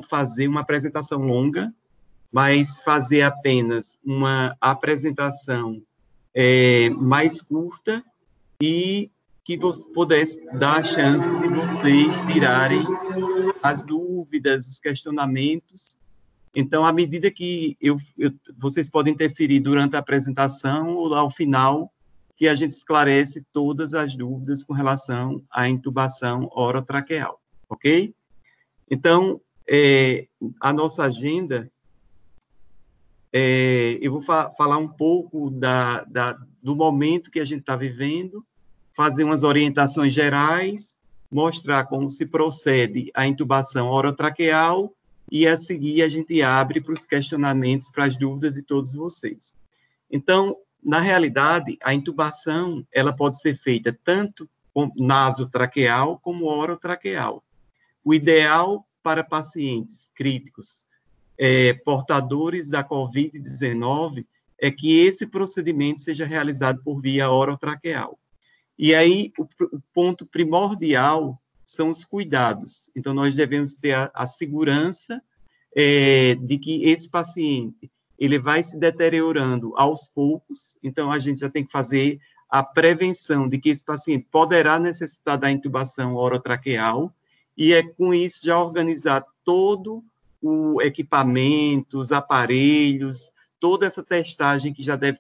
fazer uma apresentação longa, mas fazer apenas uma apresentação mais curta e que pudesse dar a chance de vocês tirarem as dúvidas, os questionamentos. Então, à medida que vocês podem interferir durante a apresentação ou ao final, que a gente esclarece todas as dúvidas com relação à intubação orotraqueal, ok? Então, a nossa agenda, eu vou falar um pouco do momento que a gente está vivendo, fazer umas orientações gerais, mostrar como se procede a intubação orotraqueal e, a seguir, a gente abre para os questionamentos, para as dúvidas de todos vocês. Então, na realidade, a intubação ela pode ser feita tanto com nasotraqueal como orotraqueal. O ideal para pacientes críticos portadores da COVID-19 é que esse procedimento seja realizado por via orotraqueal. E aí, o ponto primordial são os cuidados. Então, nós devemos ter a segurança de que esse paciente ele vai se deteriorando aos poucos. Então, a gente já tem que fazer a prevenção de que esse paciente poderá necessitar da intubação orotraqueal e, com isso, já organizar todo o equipamento, os aparelhos, toda essa testagem que já deve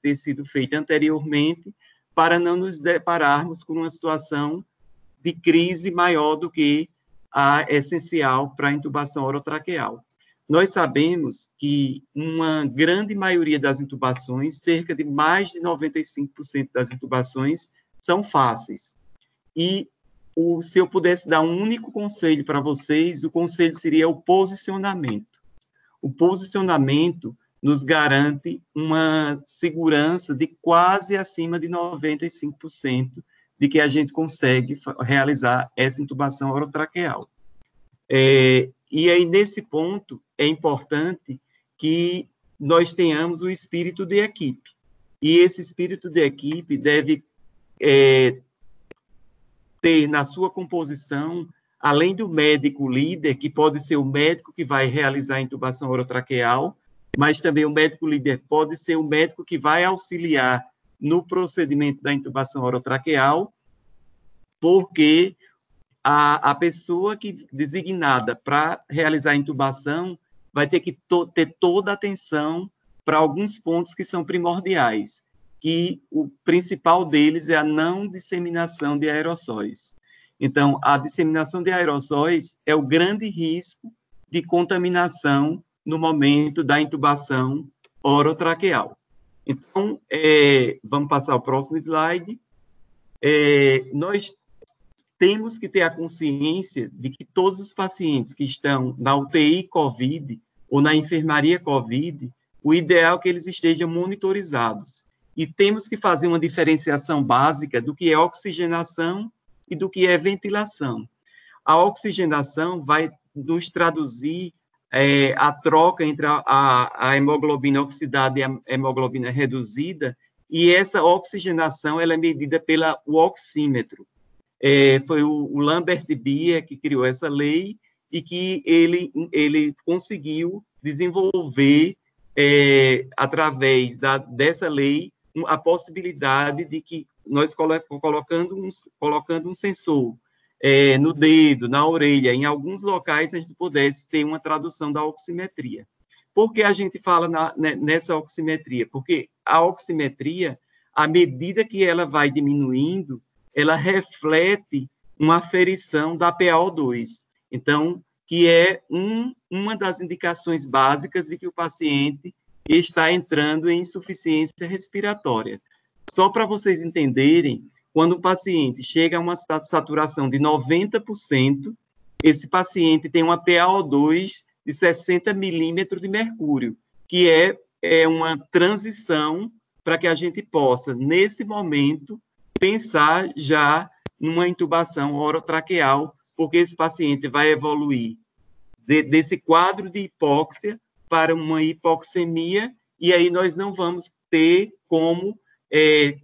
ter sido feita anteriormente, para não nos depararmos com uma situação de crise maior do que a essencial para a intubação orotraqueal. Nós sabemos que uma grande maioria das intubações, cerca de mais de 95% das intubações, são fáceis. E se eu pudesse dar um único conselho para vocês, o conselho seria o posicionamento. O posicionamento nos garante uma segurança de quase acima de 95% de que a gente consegue realizar essa intubação orotraqueal. E aí, nesse ponto, é importante que nós tenhamos o espírito de equipe. E esse espírito de equipe deve ter na sua composição, além do médico líder, que pode ser o médico que vai realizar a intubação orotraqueal, mas também o médico líder pode ser o médico que vai auxiliar no procedimento da intubação orotraqueal, porque a pessoa designada para realizar a intubação vai ter que ter toda a atenção para alguns pontos que são primordiais, que o principal deles é a não disseminação de aerossóis. Então, a disseminação de aerossóis é o grande risco de contaminação no momento da intubação orotraqueal. Então, vamos passar ao próximo slide. Nós temos que ter a consciência de que todos os pacientes que estão na UTI COVID ou na enfermaria COVID, o ideal é que eles estejam monitorizados. E temos que fazer uma diferenciação básica do que é oxigenação e do que é ventilação. A oxigenação vai nos traduzir a troca entre a hemoglobina oxidada e a hemoglobina reduzida, e essa oxigenação ela é medida pelo oxímetro. Foi o Lambert Beer que criou essa lei e que ele conseguiu desenvolver, através dessa lei, a possibilidade de que nós colocando um sensor no dedo, na orelha, em alguns locais a gente pudesse ter uma tradução da oximetria. Por que a gente fala nessa oximetria? Porque a oximetria, à medida que ela vai diminuindo, ela reflete uma aferição da PaO2. Então, que é uma das indicações básicas de que o paciente está entrando em insuficiência respiratória. Só para vocês entenderem, quando o paciente chega a uma saturação de 90%, esse paciente tem uma PaO2 de 60 milímetros de mercúrio, que é uma transição para que a gente possa, nesse momento, pensar já numa intubação orotraqueal, porque esse paciente vai evoluir desse quadro de hipóxia para uma hipoxemia, e aí nós não vamos ter como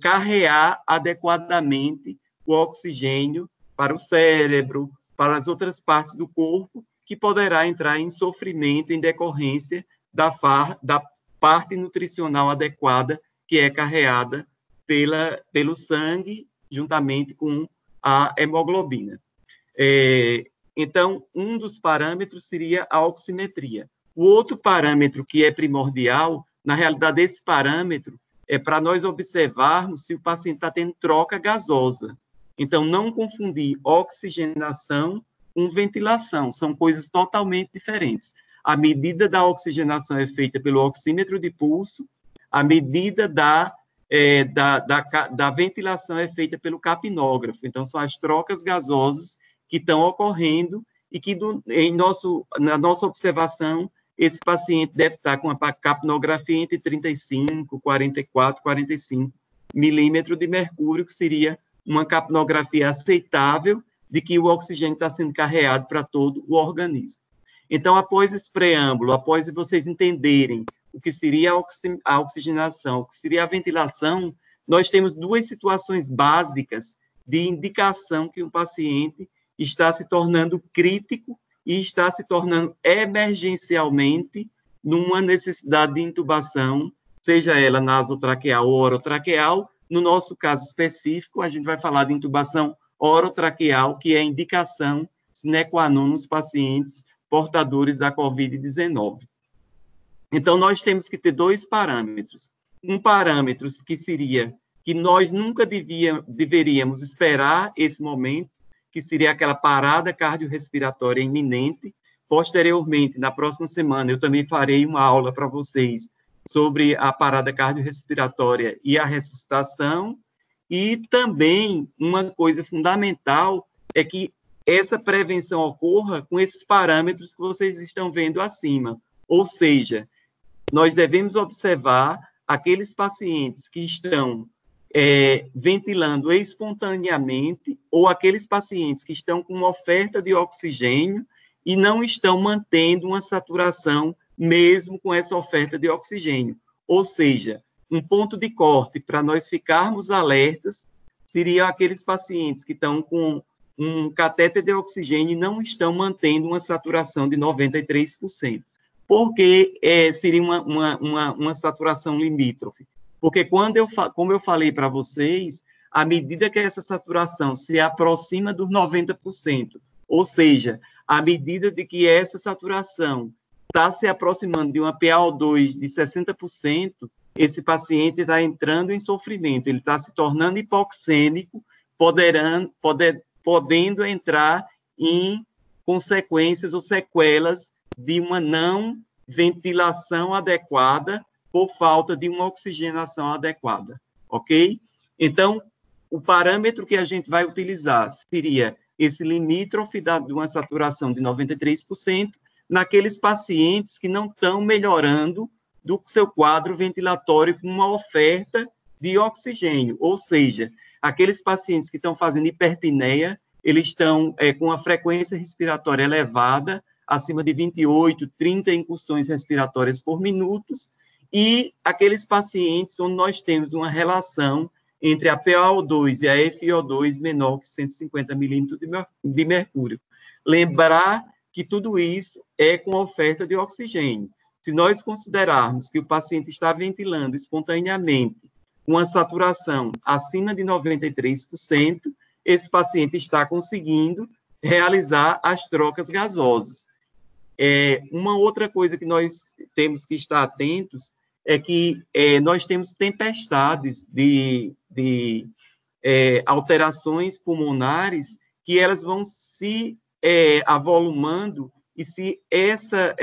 carrear adequadamente o oxigênio para o cérebro, para as outras partes do corpo, que poderá entrar em sofrimento em decorrência da parte nutricional adequada que é carreada pelo sangue, juntamente com a hemoglobina. Então, um dos parâmetros seria a oximetria. O outro parâmetro que é primordial, na realidade, esse parâmetro é para nós observarmos se o paciente está tendo troca gasosa. Então, não confundir oxigenação com ventilação, são coisas totalmente diferentes. A medida da oxigenação é feita pelo oxímetro de pulso, a medida da ventilação é feita pelo capnógrafo. Então, são as trocas gasosas que estão ocorrendo e que, na nossa observação, esse paciente deve estar com a capnografia entre 35, 44, 45 milímetros de mercúrio, que seria uma capnografia aceitável de que o oxigênio está sendo carreado para todo o organismo. Então, após esse preâmbulo, após vocês entenderem o que seria a oxigenação, o que seria a ventilação, nós temos duas situações básicas de indicação que um paciente está se tornando crítico e está se tornando emergencialmente numa necessidade de intubação, seja ela nasotraqueal ou orotraqueal. No nosso caso específico, a gente vai falar de intubação orotraqueal, que é a indicação sine qua non nos pacientes portadores da COVID-19. Então, nós temos que ter dois parâmetros. Um parâmetro que seria que nós nunca deveríamos esperar esse momento, que seria aquela parada cardiorrespiratória iminente. Posteriormente, na próxima semana, eu também farei uma aula para vocês sobre a parada cardiorrespiratória e a ressuscitação. E também, uma coisa fundamental é que essa prevenção ocorra com esses parâmetros que vocês estão vendo acima. Ou seja, nós devemos observar aqueles pacientes que estão ventilando espontaneamente ou aqueles pacientes que estão com uma oferta de oxigênio e não estão mantendo uma saturação mesmo com essa oferta de oxigênio. Ou seja, um ponto de corte para nós ficarmos alertas seriam aqueles pacientes que estão com um catéter de oxigênio e não estão mantendo uma saturação de 93%. Porque seria uma saturação limítrofe. Porque como eu falei para vocês, à medida que essa saturação se aproxima dos 90%, ou seja, à medida de que essa saturação está se aproximando de uma PaO2 de 60%, esse paciente está entrando em sofrimento, ele está se tornando hipoxêmico, podendo entrar em consequências ou sequelas de uma não ventilação adequada por falta de uma oxigenação adequada, ok? Então, o parâmetro que a gente vai utilizar seria esse limítrofe de uma saturação de 93% naqueles pacientes que não estão melhorando do seu quadro ventilatório com uma oferta de oxigênio, ou seja, aqueles pacientes que estão fazendo hiperpneia, eles estão com a frequência respiratória elevada, acima de 28, 30 incursões respiratórias por minuto, e aqueles pacientes onde nós temos uma relação entre a PaO2 e a FiO2 menor que 150 milímetros de mercúrio. Lembrar que tudo isso é com oferta de oxigênio. Se nós considerarmos que o paciente está ventilando espontaneamente com a saturação acima de 93%, esse paciente está conseguindo realizar as trocas gasosas. Uma outra coisa que nós temos que estar atentos é que nós temos tempestades de alterações pulmonares que elas vão se avolumando e se essa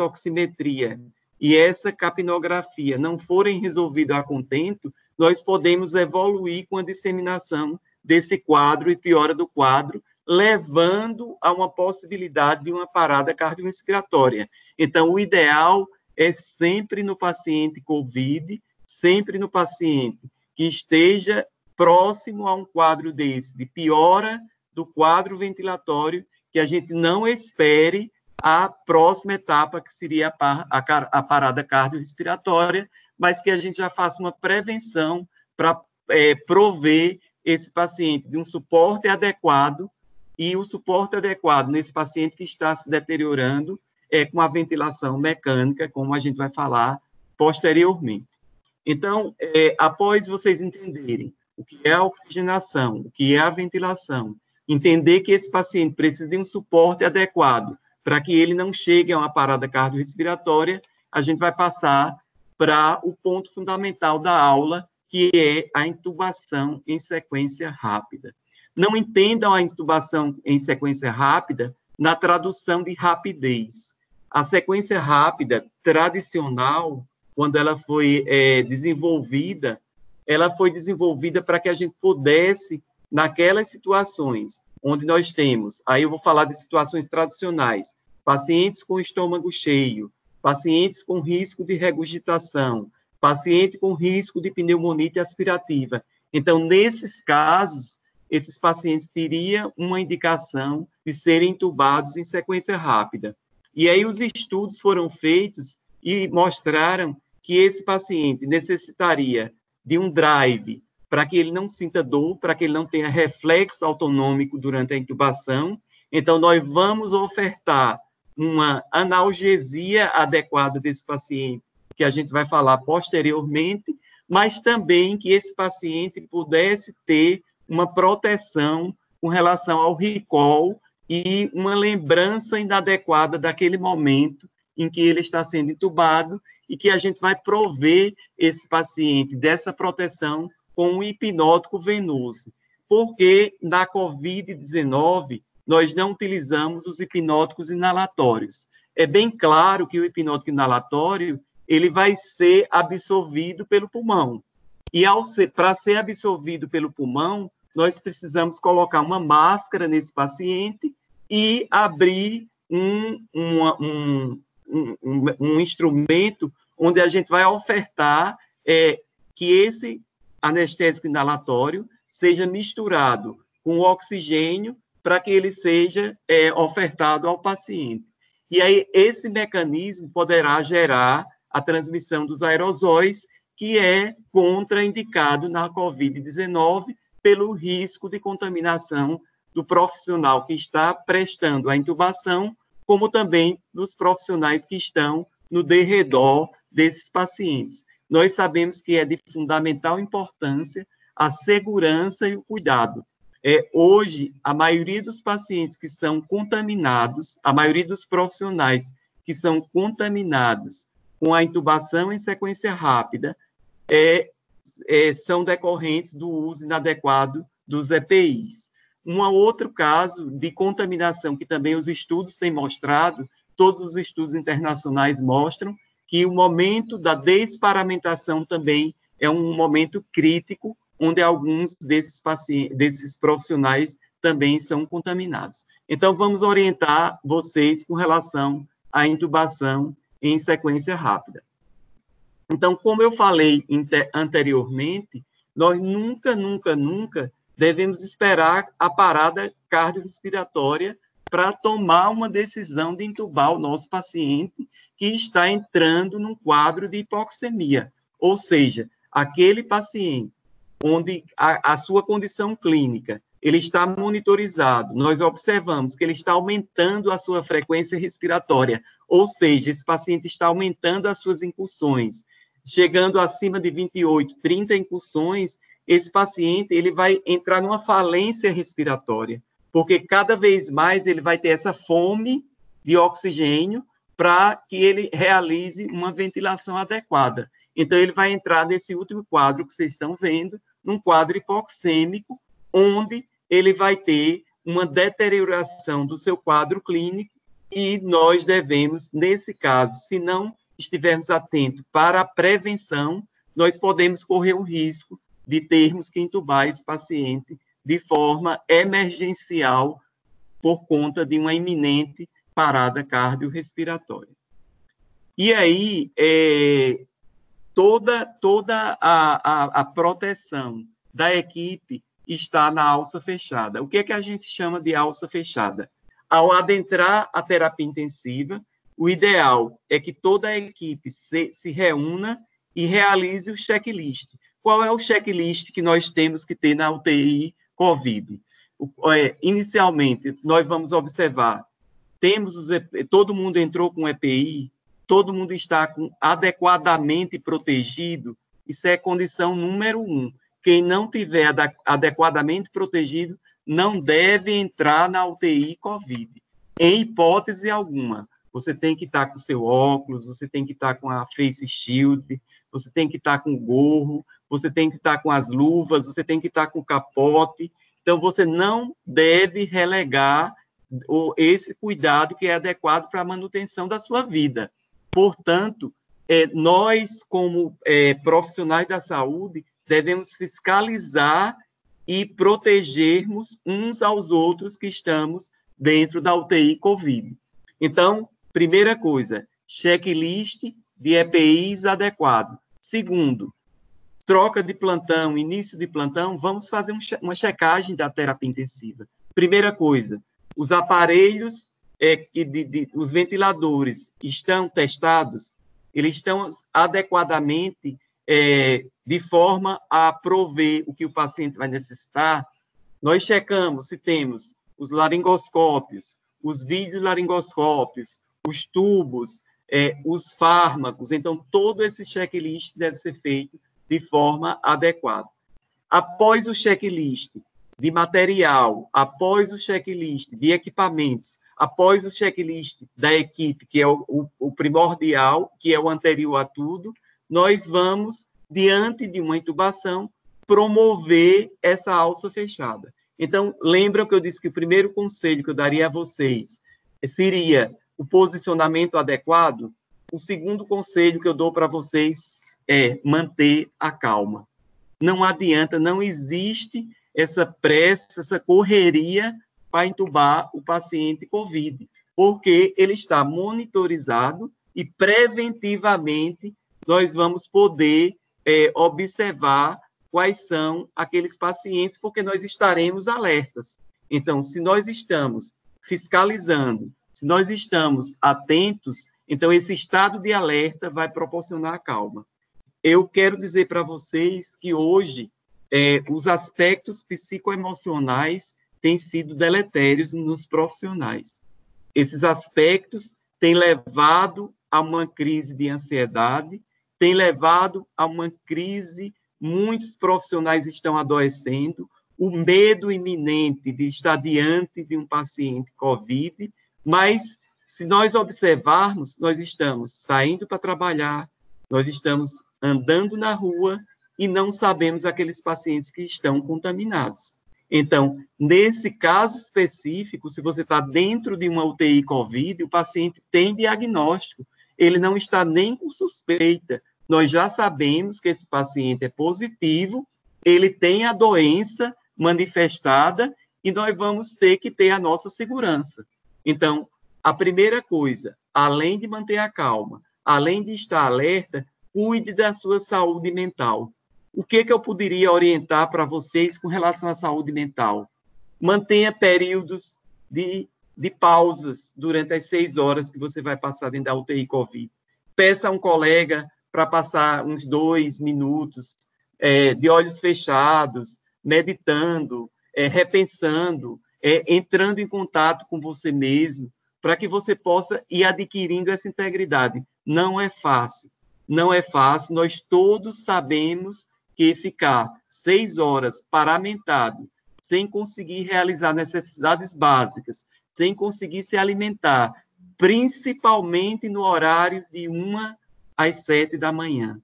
oximetria e essa capnografia não forem resolvidas a contento, nós podemos evoluir com a disseminação desse quadro e piora do quadro, levando a uma possibilidade de uma parada cardiorrespiratória. Então, o ideal é sempre no paciente COVID, sempre no paciente que esteja próximo a um quadro desse, de piora do quadro ventilatório, que a gente não espere a próxima etapa, que seria a parada cardiorrespiratória, mas que a gente já faça uma prevenção para prover esse paciente de um suporte adequado e o suporte adequado nesse paciente que está se deteriorando é com a ventilação mecânica, como a gente vai falar posteriormente. Então, após vocês entenderem o que é a oxigenação, o que é a ventilação, entender que esse paciente precisa de um suporte adequado para que ele não chegue a uma parada cardiorrespiratória, a gente vai passar para o ponto fundamental da aula, que é a intubação em sequência rápida. Não entendam a intubação em sequência rápida na tradução de rapidez. A sequência rápida tradicional, quando ela foi desenvolvida, ela foi desenvolvida para que a gente pudesse, naquelas situações onde nós temos, aí eu vou falar de situações tradicionais, pacientes com estômago cheio, pacientes com risco de regurgitação, paciente com risco de pneumonite aspirativa. Então, nesses casos, esses pacientes teriam uma indicação de serem intubados em sequência rápida. E aí os estudos foram feitos e mostraram que esse paciente necessitaria de um drive para que ele não sinta dor, para que ele não tenha reflexo autonômico durante a intubação. Então, nós vamos ofertar uma analgesia adequada desse paciente, que a gente vai falar posteriormente, mas também que esse paciente pudesse ter uma proteção com relação ao recall e uma lembrança inadequada daquele momento em que ele está sendo intubado e que a gente vai prover esse paciente dessa proteção com um hipnótico venoso, porque na COVID-19 nós não utilizamos os hipnóticos inalatórios. É bem claro que o hipnótico inalatório ele vai ser absorvido pelo pulmão. E para ser absorvido pelo pulmão, nós precisamos colocar uma máscara nesse paciente e abrir um instrumento onde a gente vai ofertar que esse anestésico inalatório seja misturado com oxigênio para que ele seja ofertado ao paciente. E aí, esse mecanismo poderá gerar a transmissão dos aerosóis, que é contraindicado na COVID-19 pelo risco de contaminação do profissional que está prestando a intubação, como também dos profissionais que estão no derredor desses pacientes. Nós sabemos que é de fundamental importância a segurança e o cuidado. Hoje, a maioria dos pacientes que são contaminados, a maioria dos profissionais que são contaminados com a intubação em sequência rápida, são decorrentes do uso inadequado dos EPIs. Um outro caso de contaminação que também os estudos têm mostrado, todos os estudos internacionais mostram, que o momento da desparamentação também é um momento crítico, onde alguns desses profissionais também são contaminados. Então, vamos orientar vocês com relação à intubação em sequência rápida. Então, como eu falei anteriormente, nós nunca devemos esperar a parada cardiorrespiratória para tomar uma decisão de intubar o nosso paciente que está entrando num quadro de hipoxemia, ou seja, aquele paciente onde a sua condição clínica, ele está monitorizado, nós observamos que ele está aumentando a sua frequência respiratória, ou seja, esse paciente está aumentando as suas incursões, chegando acima de 28, 30 incursões, esse paciente ele vai entrar numa falência respiratória, porque cada vez mais ele vai ter essa fome de oxigênio para que ele realize uma ventilação adequada. Então, ele vai entrar nesse último quadro que vocês estão vendo, num quadro hipoxêmico, onde ele vai ter uma deterioração do seu quadro clínico e nós devemos, nesse caso, se não estivermos atentos para a prevenção, nós podemos correr o risco de termos que intubar esse paciente de forma emergencial por conta de uma iminente parada cardiorrespiratória. E aí, toda a proteção da equipe está na alça fechada. O que é que a gente chama de alça fechada? Ao adentrar a terapia intensiva, o ideal é que toda a equipe se reúna e realize o checklist. Qual é o checklist que nós temos que ter na UTI COVID? Inicialmente, nós vamos observar, todo mundo entrou com EPI, todo mundo está adequadamente protegido, isso é condição número 1. Quem não tiver adequadamente protegido não deve entrar na UTI COVID, em hipótese alguma. Você tem que estar com o seu óculos, você tem que estar com a face shield, você tem que estar com o gorro, você tem que estar com as luvas, você tem que estar com o capote. Então, você não deve relegar esse cuidado que é adequado para a manutenção da sua vida. Portanto, nós, como profissionais da saúde, devemos fiscalizar e protegermos uns aos outros que estamos dentro da UTI COVID. Então, primeira coisa, checklist de EPIs adequado. Segundo, troca de plantão, início de plantão, vamos fazer uma checagem da terapia intensiva. Primeira coisa, os aparelhos, os ventiladores estão testados, eles estão adequadamente de forma a prover o que o paciente vai necessitar. Nós checamos se temos os laringoscópios, os videolaringoscópios, os tubos, os fármacos. Então, todo esse checklist deve ser feito de forma adequada. Após o checklist de material, após o checklist de equipamentos, após o checklist da equipe, que é o primordial, que é o anterior a tudo, nós vamos, diante de uma intubação, promover essa alça fechada. Então, lembram que eu disse que o primeiro conselho que eu daria a vocês seria o posicionamento adequado? O segundo conselho que eu dou para vocês é manter a calma. Não adianta, não existe essa pressa, essa correria para entubar o paciente COVID, porque ele está monitorizado e preventivamente nós vamos poder observar quais são aqueles pacientes, porque nós estaremos alertas. Então, se nós estamos fiscalizando, se nós estamos atentos, então esse estado de alerta vai proporcionar calma. Eu quero dizer para vocês que hoje os aspectos psicoemocionais têm sido deletérios nos profissionais. Esses aspectos têm levado a uma crise de ansiedade, têm levado a uma crise. Muitos profissionais estão adoecendo, o medo iminente de estar diante de um paciente COVID, mas, se nós observarmos, nós estamos saindo para trabalhar, nós estamos andando na rua e não sabemos aqueles pacientes que estão contaminados. Então, nesse caso específico, se você está dentro de uma UTI COVID, o paciente tem diagnóstico, ele não está nem com suspeita. Nós já sabemos que esse paciente é positivo, ele tem a doença manifestada e nós vamos ter que ter a nossa segurança. Então, a primeira coisa, além de manter a calma, além de estar alerta, cuide da sua saúde mental. O que eu poderia orientar para vocês com relação à saúde mental? Mantenha períodos de pausas durante as 6 horas que você vai passar dentro da UTI COVID. Peça a um colega para passar uns 2 minutos de olhos fechados, meditando, repensando, entrando em contato com você mesmo, para que você possa ir adquirindo essa integridade. Não é fácil, não é fácil. Nós todos sabemos que ficar 6 horas paramentado, sem conseguir realizar necessidades básicas, sem conseguir se alimentar, principalmente no horário de 1 às 7 da manhã.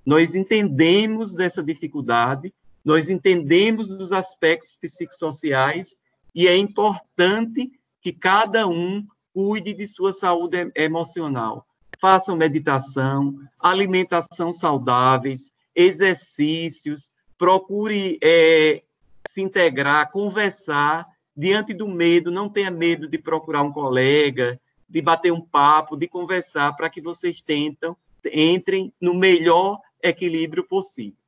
Nós entendemos dessa dificuldade, nós entendemos dos aspectos psicossociais e é importante que cada um cuide de sua saúde emocional. Façam meditação, alimentação saudáveis, exercícios, procure se integrar, conversar. Diante do medo, não tenha medo de procurar um colega, de bater um papo, de conversar, para que vocês entrem no melhor equilíbrio possível.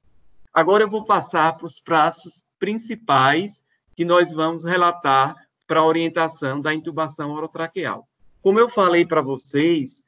Agora eu vou passar para os passos principais que nós vamos relatar para a orientação da intubação orotraqueal. Como eu falei para vocês,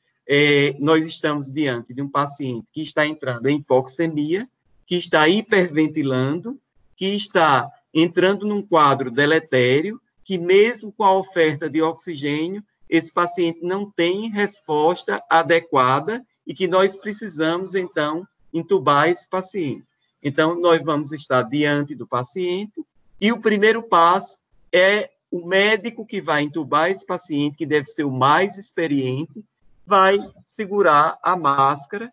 nós estamos diante de um paciente que está entrando em hipoxemia, que está hiperventilando, que está entrando num quadro deletério, que mesmo com a oferta de oxigênio, esse paciente não tem resposta adequada e que nós precisamos, então, intubar esse paciente. Então, nós vamos estar diante do paciente e o primeiro passo é o médico que vai intubar esse paciente, que deve ser o mais experiente, vai segurar a máscara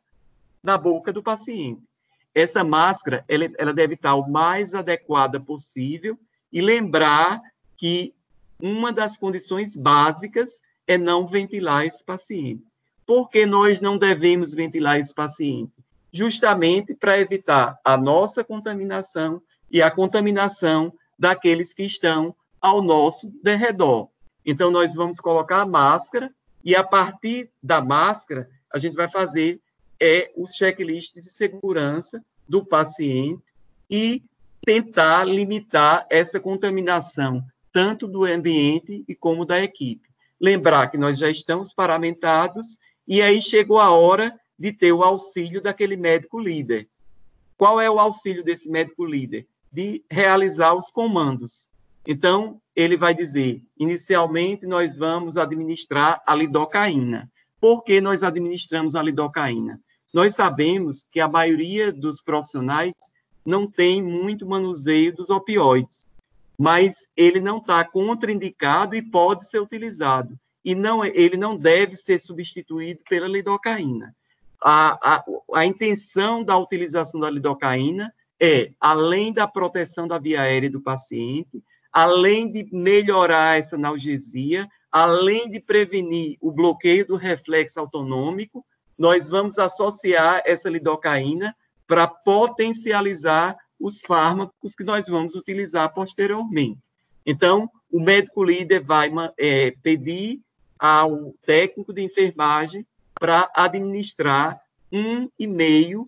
na boca do paciente. Essa máscara, ela deve estar o mais adequada possível e lembrar que uma das condições básicas é não ventilar esse paciente. Por que nós não devemos ventilar esse paciente? Justamente para evitar a nossa contaminação e a contaminação daqueles que estão ao nosso derredor. Então, nós vamos colocar a máscara e, a partir da máscara, a gente vai fazer os checklists de segurança do paciente e tentar limitar essa contaminação, tanto do ambiente e como da equipe. Lembrar que nós já estamos paramentados e aí chegou a hora de ter o auxílio daquele médico líder. Qual é o auxílio desse médico líder? De realizar os comandos. Então, ele vai dizer, inicialmente, nós vamos administrar a lidocaína. Por que nós administramos a lidocaína? Nós sabemos que a maioria dos profissionais não tem muito manuseio dos opioides, mas ele não está contraindicado e pode ser utilizado. E ele não deve ser substituído pela lidocaína. A intenção da utilização da lidocaína é, além da proteção da via aérea do paciente, além de melhorar essa analgesia, além de prevenir o bloqueio do reflexo autonômico, nós vamos associar essa lidocaína para potencializar os fármacos que nós vamos utilizar posteriormente. Então, o médico líder vai pedir ao técnico de enfermagem para administrar 1,5.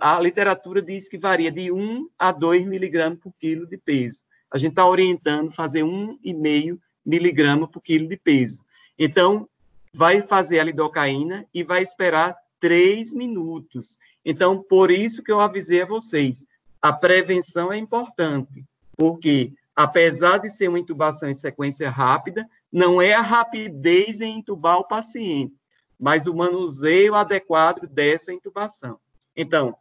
A literatura diz que varia de 1 a 2 miligramas por quilo de peso. A gente está orientando fazer 1,5 miligrama por quilo de peso. Então, vai fazer a lidocaína e vai esperar 3 minutos. Então, por isso que eu avisei a vocês, a prevenção é importante, porque, apesar de ser uma intubação em sequência rápida, não é a rapidez em intubar o paciente, mas o manuseio adequado dessa intubação. Então,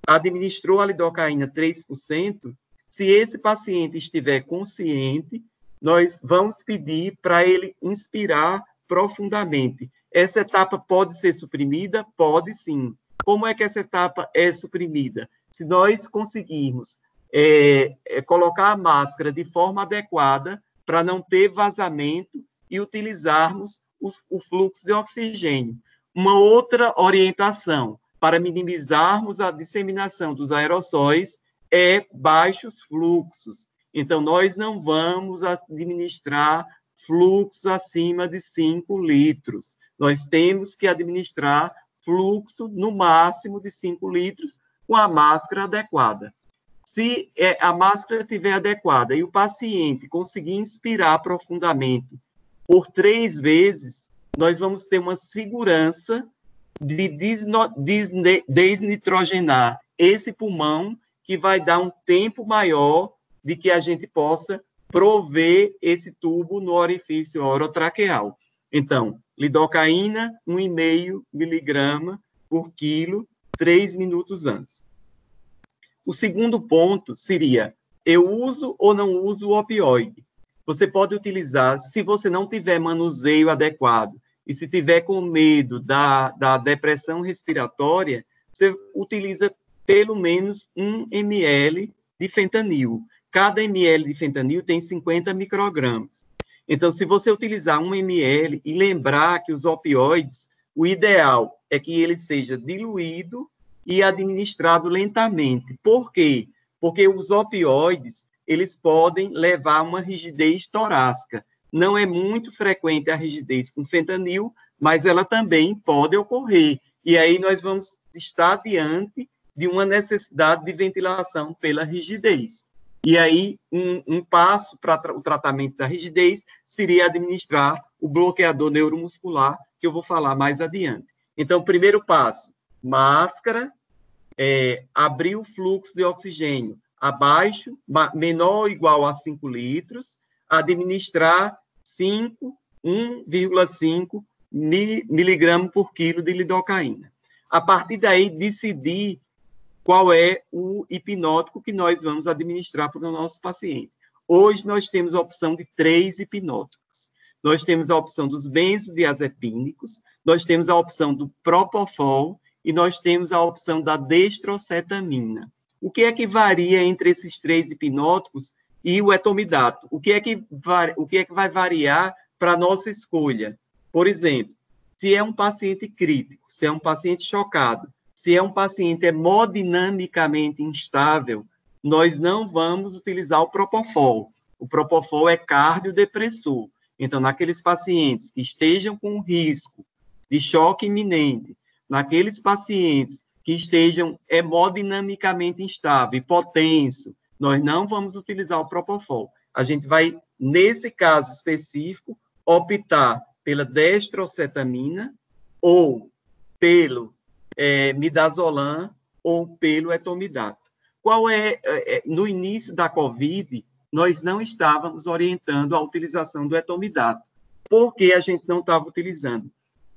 administrou a lidocaína 3%, se esse paciente estiver consciente, nós vamos pedir para ele inspirar profundamente. Essa etapa pode ser suprimida? Pode sim. Como é que essa etapa é suprimida? Se nós conseguirmos colocar a máscara de forma adequada para não ter vazamento e utilizarmos o fluxo de oxigênio. Uma outra orientação para minimizarmos a disseminação dos aerossóis é baixos fluxos. Então, nós não vamos administrar fluxos acima de 5 litros. Nós temos que administrar fluxo no máximo de 5 litros com a máscara adequada. Se a máscara estiver adequada e o paciente conseguir inspirar profundamente por 3 vezes, nós vamos ter uma segurança de desnitrogenar esse pulmão, que vai dar um tempo maior de que a gente possa prover esse tubo no orifício orotraqueal. Então, lidocaína, 1,5 miligrama por quilo, 3 minutos antes. O segundo ponto seria, eu uso ou não uso o opioide? Você pode utilizar, se você não tiver manuseio adequado, e se tiver com medo da depressão respiratória, você utiliza pelo menos 1 ml de fentanil. Cada ml de fentanil tem 50 microgramas. Então, se você utilizar 1 ml e lembrar que os opioides, o ideal é que ele seja diluído e administrado lentamente. Por quê? Porque os opioides, eles podem levar a uma rigidez torácica. Não é muito frequente a rigidez com fentanil, mas ela também pode ocorrer. E aí nós vamos estar diante de uma necessidade de ventilação pela rigidez. E aí, um passo para o tratamento da rigidez seria administrar o bloqueador neuromuscular, que eu vou falar mais adiante. Então, primeiro passo, máscara, abrir o fluxo de oxigênio, abaixo, menor ou igual a 5 litros, administrar 1,5 miligrama por quilo de lidocaína. A partir daí, decidir qual é o hipnótico que nós vamos administrar para o nosso paciente. Hoje, nós temos a opção de 3 hipnóticos. Nós temos a opção dos benzodiazepínicos, nós temos a opção do propofol e nós temos a opção da destrocetamina. O que é que varia entre esses 3 hipnóticos e o etomidato? O que é que vai variar para a nossa escolha? Por exemplo, se é um paciente crítico, se é um paciente chocado, se é um paciente hemodinamicamente instável, nós não vamos utilizar o propofol. O propofol é cardiodepressor. Então, naqueles pacientes que estejam com risco de choque iminente, naqueles pacientes que estejam hemodinamicamente instável, hipotenso, nós não vamos utilizar o propofol. A gente vai, nesse caso específico, optar pela destrocetamina ou pelo midazolam ou pelo etomidato. No início da COVID, nós não estávamos orientando a utilização do etomidato. Por que a gente não estava utilizando?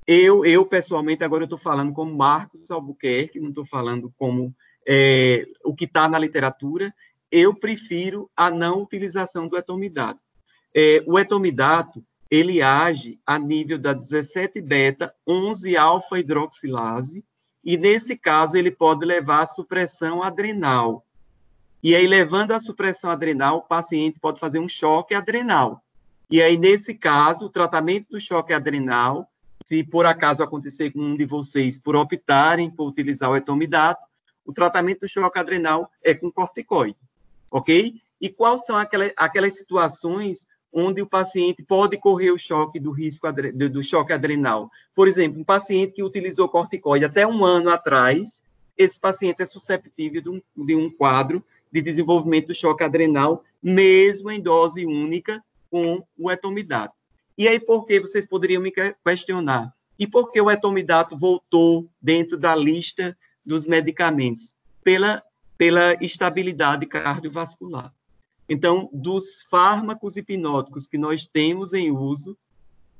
Eu pessoalmente, agora eu estou falando como Marcos Albuquerque, não estou falando como o que está na literatura, eu prefiro a não utilização do etomidato. O etomidato, ele age a nível da 17-beta, 11-alfa-hidroxilase, e nesse caso ele pode levar à supressão adrenal. E aí, levando à supressão adrenal, o paciente pode fazer um choque adrenal. E aí, nesse caso, o tratamento do choque adrenal, se por acaso acontecer com um de vocês, por optarem por utilizar o etomidato, o tratamento do choque adrenal é com corticoide, ok? E quais são aquelas situações onde o paciente pode correr o choque do risco do choque adrenal? Por exemplo, um paciente que utilizou corticoide até 1 ano atrás, esse paciente é susceptível de um quadro de desenvolvimento do choque adrenal, mesmo em dose única com o etomidato. E aí, por que vocês poderiam me questionar? E por que o etomidato voltou dentro da lista dos medicamentos? Pela estabilidade cardiovascular. Então, dos fármacos hipnóticos que nós temos em uso,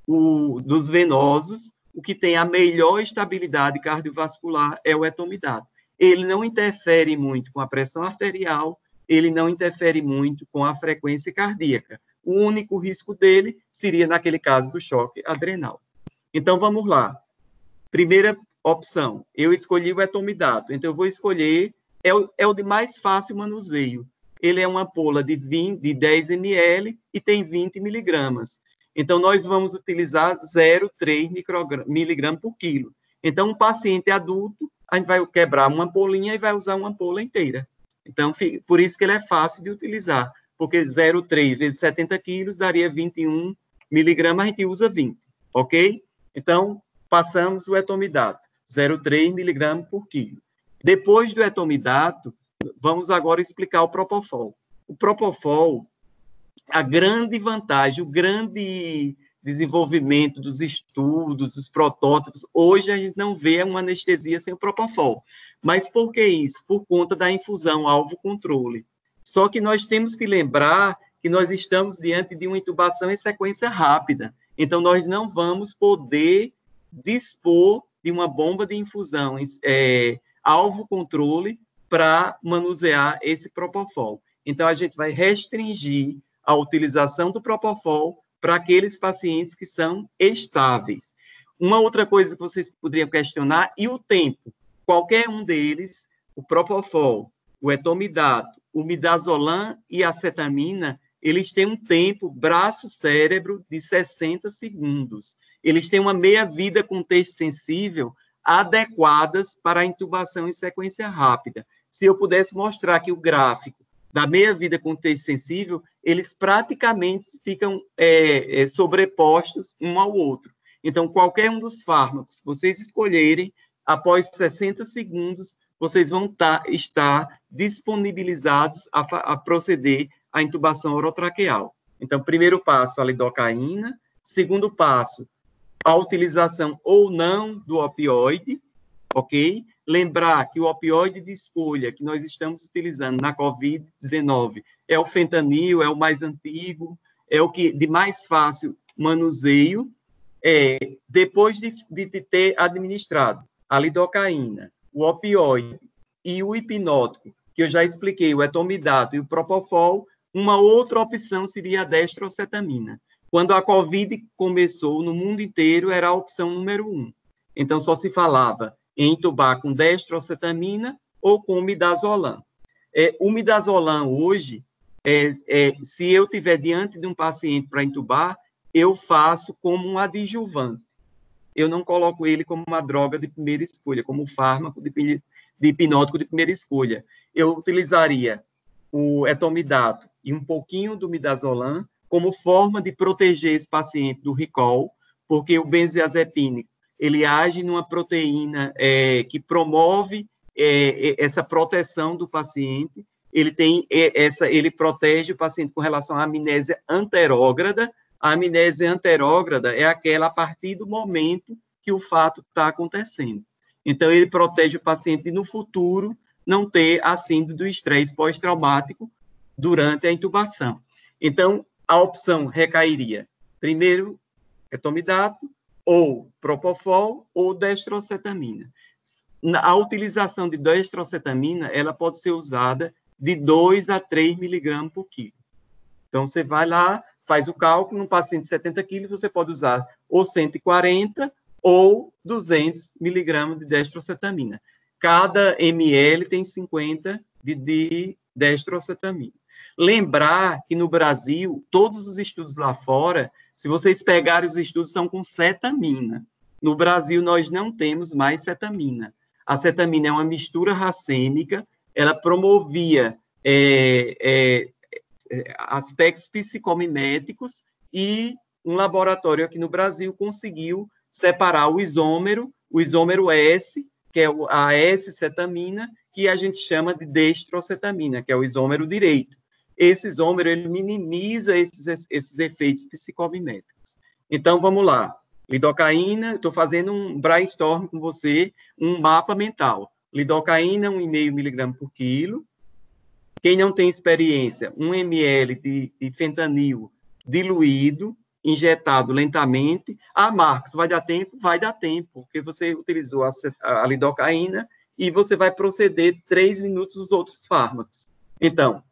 dos venosos, o que tem a melhor estabilidade cardiovascular é o etomidato. Ele não interfere muito com a pressão arterial, ele não interfere muito com a frequência cardíaca. O único risco dele seria, naquele caso, do choque adrenal. Então, vamos lá. Primeira opção, eu escolhi o etomidato, então eu vou escolher, é o de mais fácil manuseio. Ele é uma ampola de 10 ml e tem 20 miligramas. Então, nós vamos utilizar 0,3 miligrama por quilo. Então, um paciente adulto, a gente vai quebrar uma ampolinha e vai usar uma ampola inteira. Então, por isso que ele é fácil de utilizar, porque 0,3 vezes 70 quilos daria 21 miligramas, a gente usa 20, ok? Então, passamos o etomidato, 0,3 miligramas por quilo. Depois do etomidato, vamos agora explicar o propofol. O propofol, a grande vantagem, o grande desenvolvimento dos estudos, dos protótipos, hoje a gente não vê uma anestesia sem o propofol. Mas por que isso? Por conta da infusão alvo-controle. Só que nós temos que lembrar que nós estamos diante de uma intubação em sequência rápida. Então, nós não vamos poder dispor de uma bomba de infusão alvo-controle para manusear esse propofol. Então, a gente vai restringir a utilização do propofol para aqueles pacientes que são estáveis. Uma outra coisa que vocês poderiam questionar, e o tempo? Qualquer um deles, o propofol, o etomidato, o midazolam e a cetamina, eles têm um tempo braço-cérebro de 60 segundos. Eles têm uma meia-vida com texto sensível adequadas para a intubação em sequência rápida. Se eu pudesse mostrar aqui o gráfico da meia-vida com texto sensível, eles praticamente ficam sobrepostos um ao outro. Então, qualquer um dos fármacos que vocês escolherem, após 60 segundos, vocês vão estar disponibilizados a proceder à intubação orotraqueal. Então, primeiro passo, a lidocaína. Segundo passo, a utilização ou não do opioide. ok? Lembrar que o opioide de escolha que nós estamos utilizando na COVID-19 é o fentanil, é o mais antigo, é o que de mais fácil manuseio. Depois de ter administrado a lidocaína, o opioide e o hipnótico, que eu já expliquei, o etomidato e o propofol, uma outra opção seria a destrocetamina. Quando a COVID começou no mundo inteiro, era a opção número 1. Então, só se falava em entubar com destrocetamina ou com midazolam. O midazolam, hoje, se eu tiver diante de um paciente para entubar, eu faço como um adjuvante. Eu não coloco ele como uma droga de primeira escolha, como um fármaco de hipnótico de primeira escolha. Eu utilizaria o etomidato e um pouquinho do midazolam como forma de proteger esse paciente do recall, porque o benzodiazepínico, ele age numa proteína que promove essa proteção do paciente, ele protege o paciente com relação à amnésia anterógrada. A amnésia anterógrada é aquela a partir do momento que o fato está acontecendo. Então, ele protege o paciente de, no futuro, não ter a síndrome do estresse pós-traumático durante a intubação. Então, a opção recairia, primeiro, etomidato, ou propofol, ou destrocetamina. A utilização de destrocetamina, ela pode ser usada de 2 a 3 miligramas por quilo. Então, você vai lá, faz o cálculo, num paciente de 70 quilos, você pode usar ou 140 ou 200 miligramas de destrocetamina. Cada ml tem 50 de destrocetamina. Lembrar que no Brasil, todos os estudos lá fora, se vocês pegarem os estudos, são com cetamina. No Brasil, nós não temos mais cetamina. A cetamina é uma mistura racêmica, ela promovia aspectos psicomiméticos, e um laboratório aqui no Brasil conseguiu separar o isômero S, que é a S-cetamina, que a gente chama de destrocetamina, que é o isômero direito. Esse isômero, ele minimiza esses efeitos psicomiméticos. Então, vamos lá. Lidocaína, estou fazendo um brainstorm com você, um mapa mental. Lidocaína, 1,5 miligrama por quilo. Quem não tem experiência, 1 ml de fentanil diluído, injetado lentamente. Marcos, vai dar tempo? Vai dar tempo, porque você utilizou a lidocaína e você vai proceder 3 minutos os outros fármacos. Então,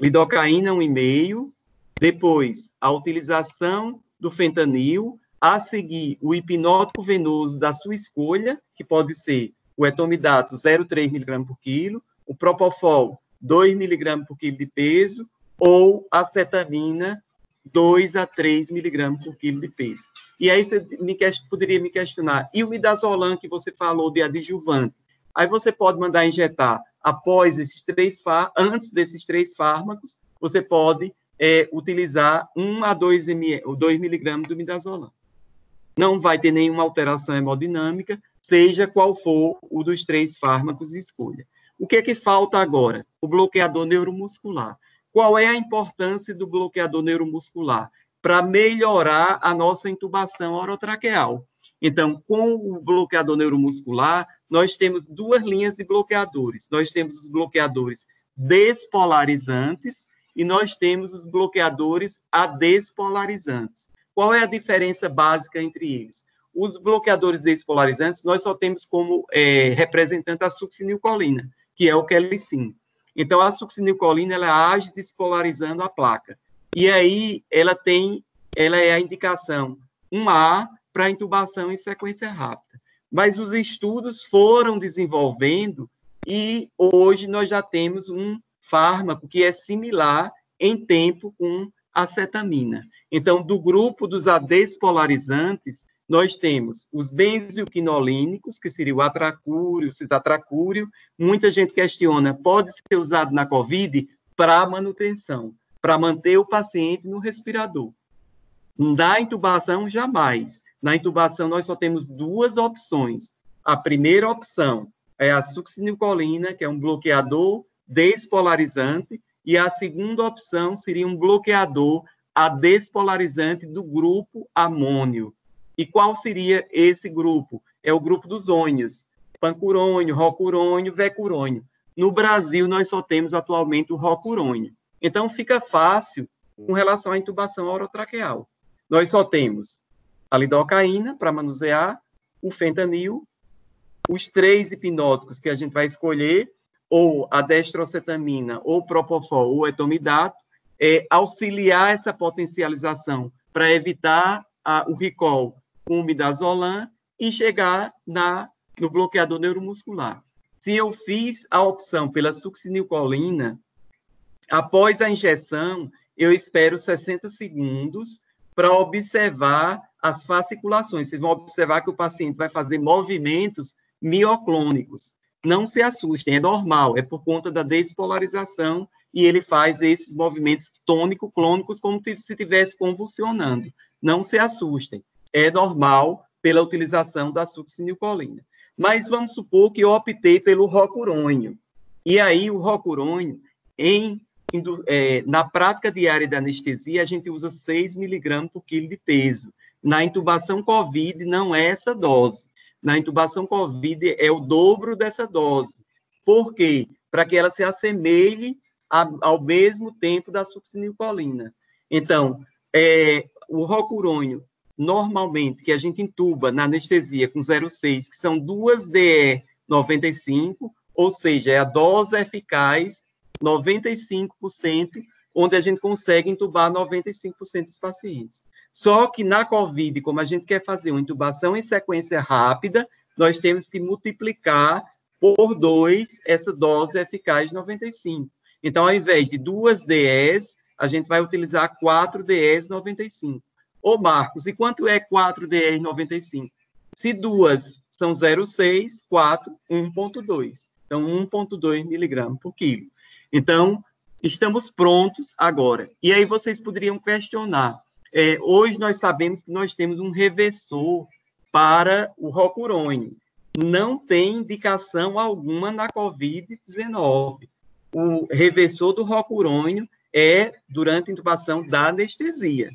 lidocaína 1,5, depois a utilização do fentanil, a seguir o hipnótico venoso da sua escolha, que pode ser o etomidato 0,3 mg por quilo, o propofol 2 mg por quilo de peso, ou a cetamina 2 a 3 mg por quilo de peso. E aí você poderia me questionar, e o midazolam que você falou de adjuvante? Aí você pode mandar injetar antes desses 3 fármacos, você pode utilizar 1 a 2 mg do midazolam. Não vai ter nenhuma alteração hemodinâmica, seja qual for o dos 3 fármacos de escolha. O que é que falta agora? O bloqueador neuromuscular. Qual é a importância do bloqueador neuromuscular? Para melhorar a nossa intubação orotraqueal. Então, com o bloqueador neuromuscular, nós temos 2 linhas de bloqueadores. Nós temos os bloqueadores despolarizantes e nós temos os bloqueadores adespolarizantes. Qual é a diferença básica entre eles? Os bloqueadores despolarizantes, nós só temos como representante a succinilcolina, que é o quelicin. Então, a succinilcolina, ela age despolarizando a placa. E aí, ela é a indicação 1A para intubação em sequência rápida. Mas os estudos foram desenvolvendo e hoje nós já temos um fármaco que é similar em tempo com a cetamina. Então, do grupo dos adespolarizantes, nós temos os benzioquinolínicos, que seria o atracúrio, o cisatracúrio. Muita gente questiona, pode ser usado na COVID para manutenção, para manter o paciente no respirador. Na intubação, jamais. Na intubação, nós só temos 2 opções. A primeira opção é a succinilcolina, que é um bloqueador despolarizante, e a segunda opção seria um bloqueador adespolarizante do grupo amônio. E qual seria esse grupo? É o grupo dos ônios. pancurônio, rocurônio, vecurônio. No Brasil, nós só temos atualmente o rocurônio. Então, fica fácil com relação à intubação orotraqueal. Nós só temos a lidocaína para manusear, o fentanil, os 3 hipnóticos que a gente vai escolher, ou a destrocetamina, ou propofol, ou etomidato, auxiliar essa potencialização para evitar o recall com o midazolam e chegar no bloqueador neuromuscular. Se eu fiz a opção pela succinilcolina, após a injeção, eu espero 60 segundos para observar as fasciculações. Vocês vão observar que o paciente vai fazer movimentos mioclônicos. Não se assustem, é normal, é por conta da despolarização e ele faz esses movimentos tônico-clônicos como se estivesse convulsionando. Não se assustem, é normal pela utilização da succinilcolina. Mas vamos supor que eu optei pelo rocurônio. E aí o rocurônio, na prática diária da anestesia, a gente usa 6 miligramas por quilo de peso. Na intubação COVID, não é essa dose. Na intubação COVID, é o dobro dessa dose. Por quê? Para que ela se assemelhe ao mesmo tempo da succinilcolina. Então, o rocurônio, normalmente, que a gente intuba na anestesia com 0,6, que são 2 DE 95, ou seja, é a dose eficaz 95%, onde a gente consegue intubar 95% dos pacientes. Só que na COVID, como a gente quer fazer uma intubação em sequência rápida, nós temos que multiplicar por 2 essa dose eficaz 95. Então, ao invés de 2 DEs, a gente vai utilizar 4 DEs 95. Ô, Marcos, e quanto é 4 DEs 95? Se 2 são 0,6, 4, 1,2. Então, 1,2 miligramas por quilo. Então, estamos prontos agora. E aí vocês poderiam questionar. Hoje nós sabemos que nós temos um reversor para o rocurônio. Não tem indicação alguma na COVID-19. O reversor do rocurônio é durante a intubação da anestesia.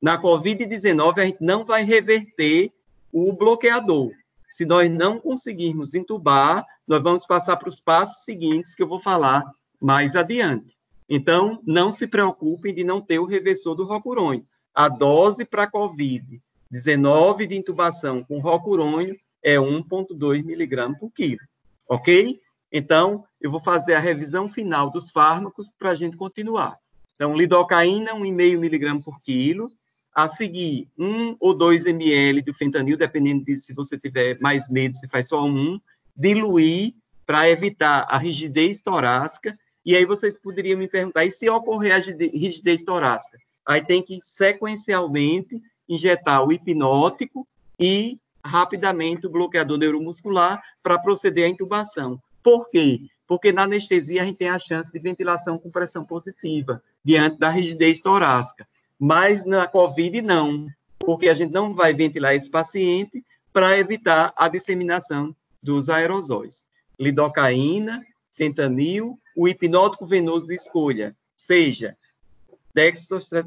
Na COVID-19, a gente não vai reverter o bloqueador. Se nós não conseguirmos intubar, nós vamos passar para os passos seguintes que eu vou falar mais adiante. Então, não se preocupem de não ter o reversor do rocurônio. A dose para COVID-19 de intubação com rocurônio é 1,2 miligramas por quilo, ok? Então, eu vou fazer a revisão final dos fármacos para a gente continuar. Então, lidocaína, 1,5 miligramas por quilo. A seguir, 1 ou 2 ml do fentanil, dependendo de se você tiver mais medo, você faz só 1. Diluir para evitar a rigidez torácica. E aí vocês poderiam me perguntar, e se ocorrer a rigidez torácica? Aí tem que, sequencialmente, injetar o hipnótico e, rapidamente, o bloqueador neuromuscular para proceder à intubação. Por quê? Porque na anestesia a gente tem a chance de ventilação com pressão positiva, diante da rigidez torácica. Mas na COVID, não, porque a gente não vai ventilar esse paciente para evitar a disseminação dos aerosóis. Lidocaína, fentanil, o hipnótico venoso de escolha, seja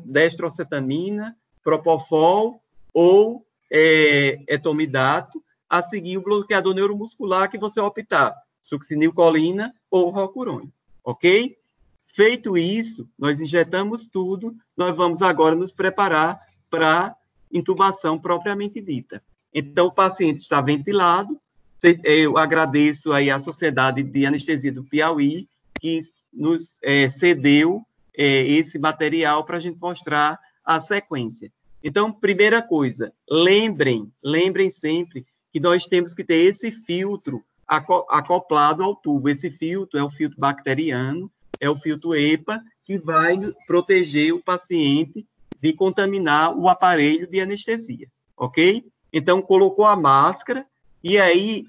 destrocetamina, propofol ou etomidato, a seguir o bloqueador neuromuscular que você optar, succinilcolina ou rocurônio, ok? Feito isso, nós injetamos tudo, nós vamos agora nos preparar para intubação propriamente dita. Então, o paciente está ventilado, eu agradeço aí à Sociedade de Anestesia do Piauí, que nos cedeu esse material para a gente mostrar a sequência. Então, primeira coisa, lembrem sempre que nós temos que ter esse filtro acoplado ao tubo. Esse filtro é o filtro bacteriano, é o filtro EPA, que vai proteger o paciente de contaminar o aparelho de anestesia, ok? Então, colocou a máscara, e aí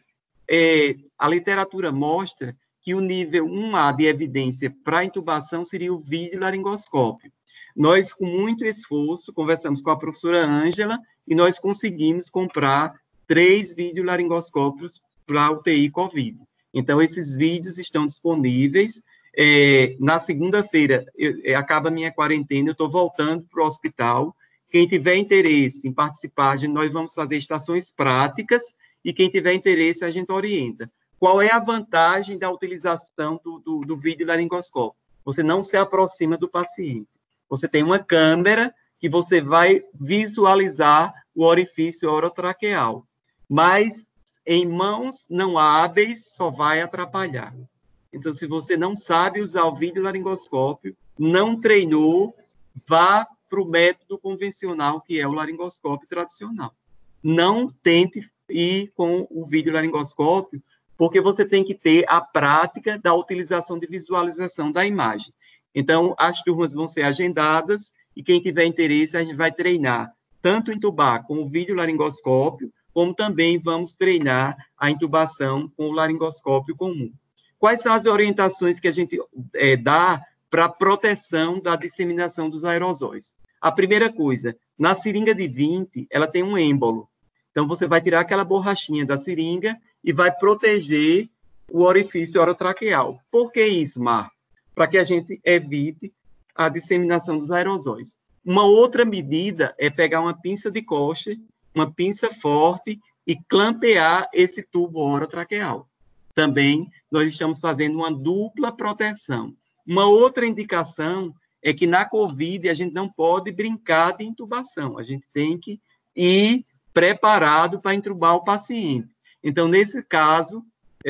a literatura mostra que o nível 1A de evidência para intubação seria o videolaringoscópio. Nós, com muito esforço, conversamos com a professora Ângela e nós conseguimos comprar 3 videolaringoscópios para a UTI COVID. Então, esses vídeos estão disponíveis. Na segunda-feira, acaba a minha quarentena, eu estou voltando para o hospital. Quem tiver interesse em participar, nós vamos fazer estações práticas e quem tiver interesse a gente orienta. Qual é a vantagem da utilização do videolaringoscópio? Você não se aproxima do paciente. Você tem uma câmera que você vai visualizar o orifício orotraqueal. Mas em mãos não hábeis só vai atrapalhar. Então, se você não sabe usar o videolaringoscópio, não treinou, vá para o método convencional, que é o laringoscópio tradicional. Não tente ir com o videolaringoscópio, porque você tem que ter a prática da utilização de visualização da imagem. Então, as turmas vão ser agendadas e quem tiver interesse, a gente vai treinar tanto intubar com o videolaringoscópio, como também vamos treinar a intubação com o laringoscópio comum. Quais são as orientações que a gente dá para a proteção da disseminação dos aerosóis? A primeira coisa, na seringa de 20, ela tem um êmbolo. Então, você vai tirar aquela borrachinha da seringa e vai proteger o orifício orotraqueal. Por que isso, Marco? Para que a gente evite a disseminação dos aerosóis. Uma outra medida é pegar uma pinça de coche, uma pinça forte, e clampear esse tubo orotraqueal. Também nós estamos fazendo uma dupla proteção. Uma outra indicação é que na COVID a gente não pode brincar de intubação, a gente tem que ir preparado para intubar o paciente. Então, nesse caso,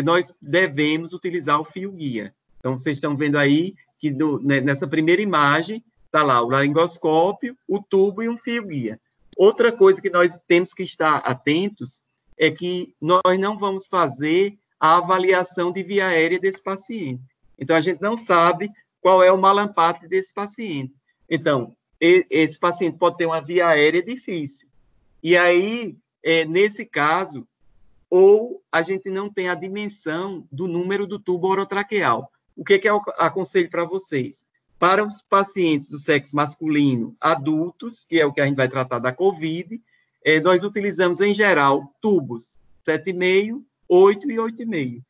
nós devemos utilizar o fio-guia. Então, vocês estão vendo aí que nessa primeira imagem está lá o laringoscópio, o tubo e um fio-guia. Outra coisa que nós temos que estar atentos é que nós não vamos fazer a avaliação de via aérea desse paciente. Então, a gente não sabe qual é o malampate desse paciente. Então, esse paciente pode ter uma via aérea difícil. E aí, nesse caso, ou a gente não tem a dimensão do número do tubo orotraqueal. O que eu aconselho para vocês? Para os pacientes do sexo masculino adultos, que é o que a gente vai tratar da COVID, nós utilizamos, em geral, tubos 7,5, 8 e 8,5.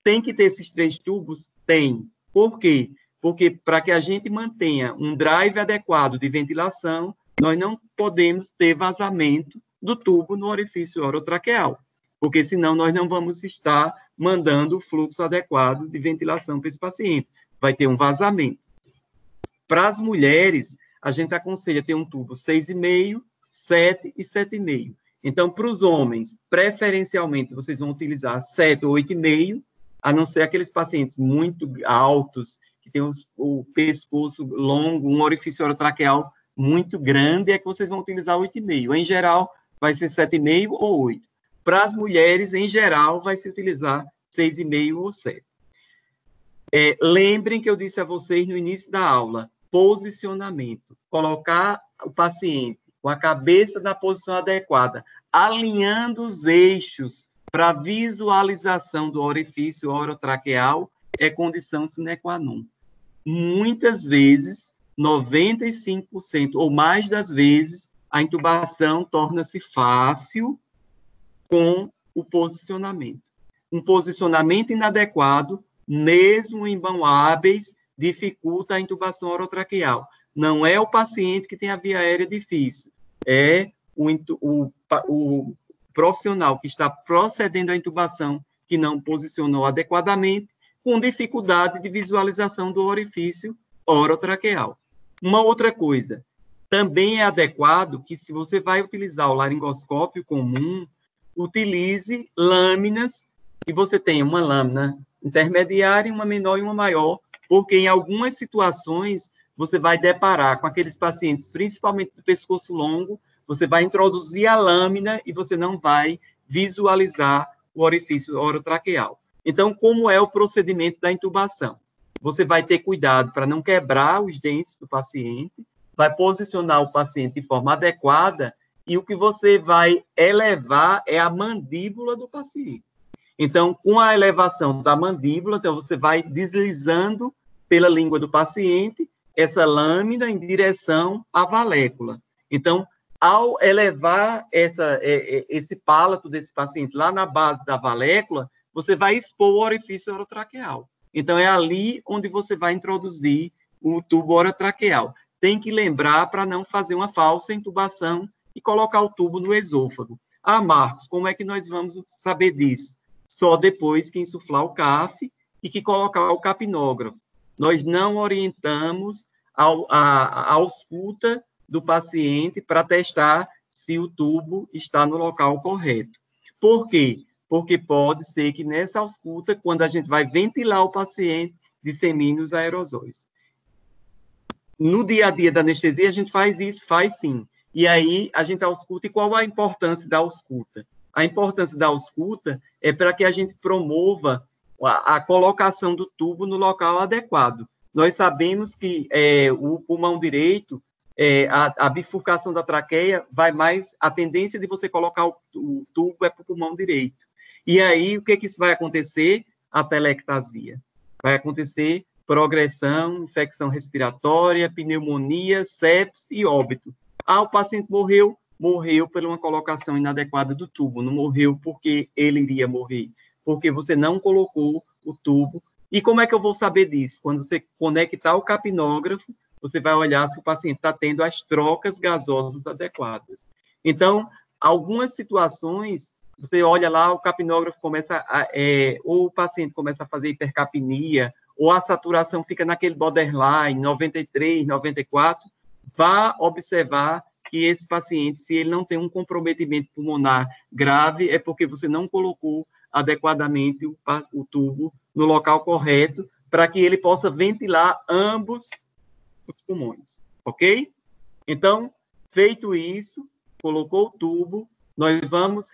Tem que ter esses 3 tubos? Tem. Por quê? Porque para que a gente mantenha um drive adequado de ventilação, nós não podemos ter vazamento do tubo no orifício orotraqueal, porque senão nós não vamos estar mandando o fluxo adequado de ventilação para esse paciente. Vai ter um vazamento. Para as mulheres, a gente aconselha ter um tubo 6,5, 7 e 7,5. Então, para os homens, preferencialmente, vocês vão utilizar 7 ou 8,5, a não ser aqueles pacientes muito altos, que têm o pescoço longo, um orifício orotraqueal muito grande, é que vocês vão utilizar 8,5. Em geral, vai ser 7,5 ou 8. Para as mulheres, em geral, vai se utilizar 6,5 ou 7. Lembrem que eu disse a vocês no início da aula, posicionamento. Colocar o paciente com a cabeça na posição adequada, alinhando os eixos para visualização do orifício orotraqueal, é condição sine qua non. Muitas vezes, 95% ou mais das vezes, a intubação torna-se fácil com o posicionamento. Um posicionamento inadequado, mesmo em mãos hábeis, dificulta a intubação orotraqueal. Não é o paciente que tem a via aérea difícil, é o profissional que está procedendo à intubação que não posicionou adequadamente, com dificuldade de visualização do orifício orotraqueal. Uma outra coisa, também é adequado que, se você vai utilizar o laringoscópio comum, utilize lâminas, que você tenha uma lâmina intermediária, uma menor e uma maior, porque em algumas situações você vai deparar com aqueles pacientes, principalmente do pescoço longo, você vai introduzir a lâmina e você não vai visualizar o orifício orotraqueal. Então, como é o procedimento da intubação? Você vai ter cuidado para não quebrar os dentes do paciente, vai posicionar o paciente de forma adequada e o que você vai elevar é a mandíbula do paciente. Então, com a elevação da mandíbula, então você vai deslizando pela língua do paciente essa lâmina em direção à valécula. Então, ao elevar esse palato desse paciente lá na base da valécula, você vai expor o orifício orotraqueal. Então, é ali onde você vai introduzir o tubo orotraqueal. Tem que lembrar para não fazer uma falsa intubação e colocar o tubo no esôfago. Ah, Marcos, como é que nós vamos saber disso? Só depois que insuflar o CAF e que colocar o capnógrafo. Nós não orientamos a ausculta do paciente para testar se o tubo está no local correto. Por quê? Porque pode ser que nessa ausculta, quando a gente vai ventilar o paciente, dissemine os aerosóis. No dia a dia da anestesia, a gente faz isso? Faz sim. E aí, a gente ausculta. E qual a importância da ausculta? A importância da ausculta é para que a gente promova a colocação do tubo no local adequado. Nós sabemos que o pulmão direito, a bifurcação da traqueia vai mais... A tendência de você colocar o tubo é para o pulmão direito. E aí, o que isso vai acontecer? A telectasia. Vai acontecer progressão, infecção respiratória, pneumonia, sepse e óbito. Ah, o paciente morreu por uma colocação inadequada do tubo, não morreu porque ele iria morrer, porque você não colocou o tubo. E como é que eu vou saber disso? Quando você conectar o capnógrafo, você vai olhar se o paciente está tendo as trocas gasosas adequadas. Então, algumas situações, você olha lá, o capnógrafo começa ou o paciente começa a fazer hipercapnia, ou a saturação fica naquele borderline, 93, 94, vá observar que esse paciente, se ele não tem um comprometimento pulmonar grave, é porque você não colocou adequadamente o tubo no local correto, para que ele possa ventilar ambos os pulmões, ok? Então, feito isso, colocou o tubo, nós vamos...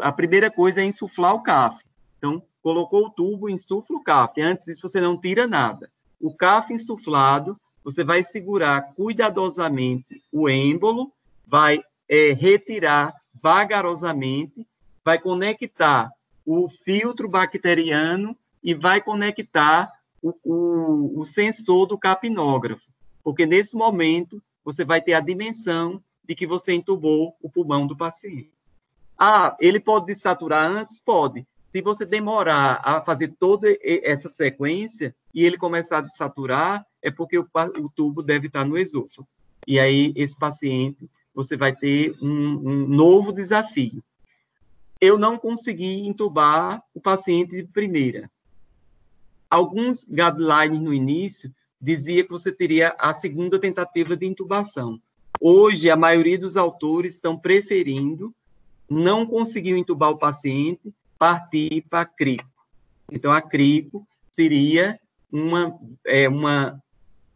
a primeira coisa é insuflar o CAF. Então, colocou o tubo, insufla o CAF. Antes disso, você não tira nada. O CAF insuflado, você vai segurar cuidadosamente o êmbolo, vai retirar vagarosamente, vai conectar o filtro bacteriano e vai conectar o sensor do capnógrafo, porque nesse momento você vai ter a dimensão de que você entubou o pulmão do paciente. Ah, ele pode desaturar antes? Pode. Se você demorar a fazer toda essa sequência e ele começar a desaturar, é porque o tubo deve estar no esôfago. E aí, esse paciente, você vai ter um novo desafio. Eu não consegui entubar o paciente de primeira. Alguns guidelines no início dizia que você teria a segunda tentativa de intubação. Hoje, a maioria dos autores estão preferindo não conseguir entubar o paciente, partir para a crico. Então, a crico seria uma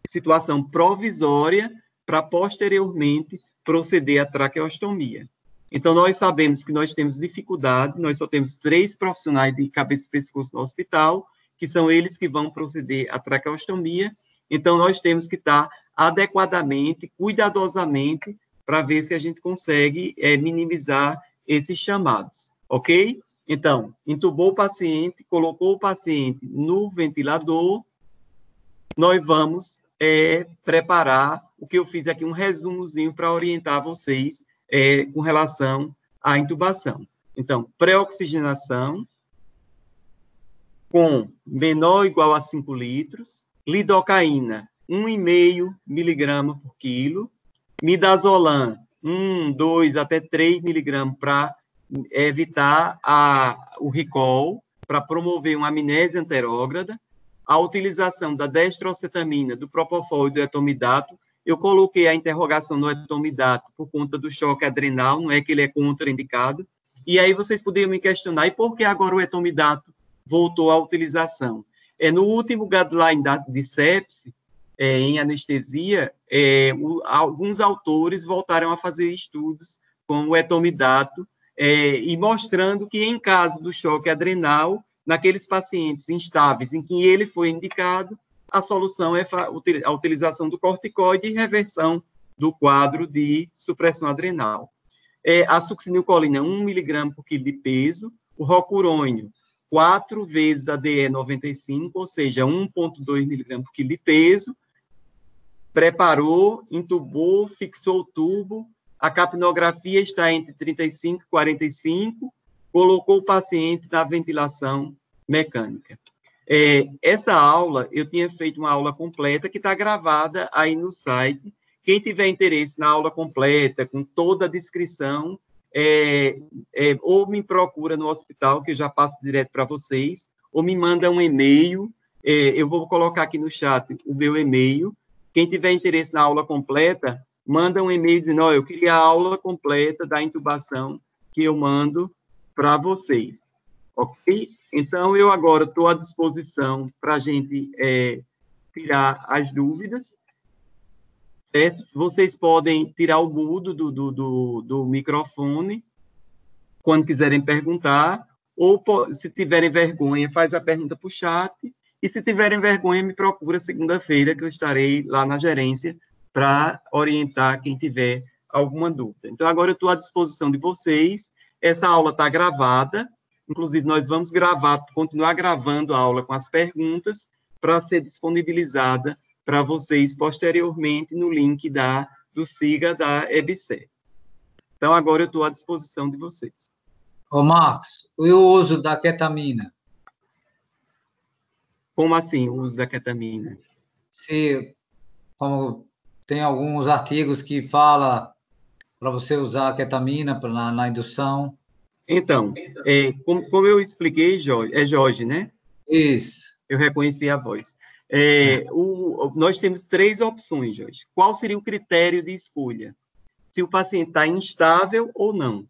situação provisória para, posteriormente, proceder à traqueostomia. Então, nós sabemos que nós temos dificuldade, nós só temos 3 profissionais de cabeça e pescoço no hospital, que são eles que vão proceder à traqueostomia. Então, nós temos que estar adequadamente, cuidadosamente, para ver se a gente consegue minimizar esses chamados, ok? Então, entubou o paciente, colocou o paciente no ventilador, nós vamos preparar o que eu fiz aqui, um resumozinho para orientar vocês com relação à intubação. Então, pré-oxigenação com menor ou igual a 5 litros, lidocaína, 1,5 miligrama por quilo, midazolam, 1, 2 até 3 miligramas para evitar o recall, para promover uma amnésia anterógrada, a utilização da dextrocetamina, do propofol e do etomidato. Eu coloquei a interrogação no etomidato por conta do choque adrenal, não é que ele é contraindicado. E aí vocês poderiam me questionar, e por que agora o etomidato voltou à utilização? No último guideline de sepse, em anestesia, alguns autores voltaram a fazer estudos com o etomidato, e mostrando que, em caso do choque adrenal, naqueles pacientes instáveis em que ele foi indicado, a solução é a utilização do corticoide e reversão do quadro de supressão adrenal. A succinilcolina, 1 miligrama por quilo de peso, o rocurônio, 4 vezes a DE95, ou seja, 1,2 miligrama por quilo de peso, preparou, entubou, fixou o tubo, a capnografia está entre 35 e 45, colocou o paciente na ventilação mecânica. Essa aula, eu tinha feito uma aula completa que está gravada aí no site. Quem tiver interesse na aula completa, com toda a descrição, ou me procura no hospital, que eu já passo direto para vocês, ou me manda um e-mail, eu vou colocar aqui no chat o meu e-mail. Quem tiver interesse na aula completa, manda um e-mail dizendo, eu queria a aula completa da intubação que eu mando para vocês, ok? Então, eu agora estou à disposição para a gente tirar as dúvidas, certo? Vocês podem tirar o mudo do microfone quando quiserem perguntar, ou se tiverem vergonha, faz a pergunta para o chat, e se tiverem vergonha, me procura segunda-feira, que eu estarei lá na gerência para orientar quem tiver alguma dúvida. Então, agora eu estou à disposição de vocês. Essa aula está gravada, inclusive nós vamos continuar gravando a aula com as perguntas para ser disponibilizada para vocês posteriormente no link do SIGA da EBSER. Então, agora eu estou à disposição de vocês. Ô, Marcos, e o uso da ketamina? Como assim, o uso da ketamina? Como tem alguns artigos que falam para você usar a ketamina na indução. Então, como eu expliquei, Jorge, né? Isso. Eu reconheci a voz. Nós temos 3 opções, Jorge. Qual seria o critério de escolha? Se o paciente está instável ou não.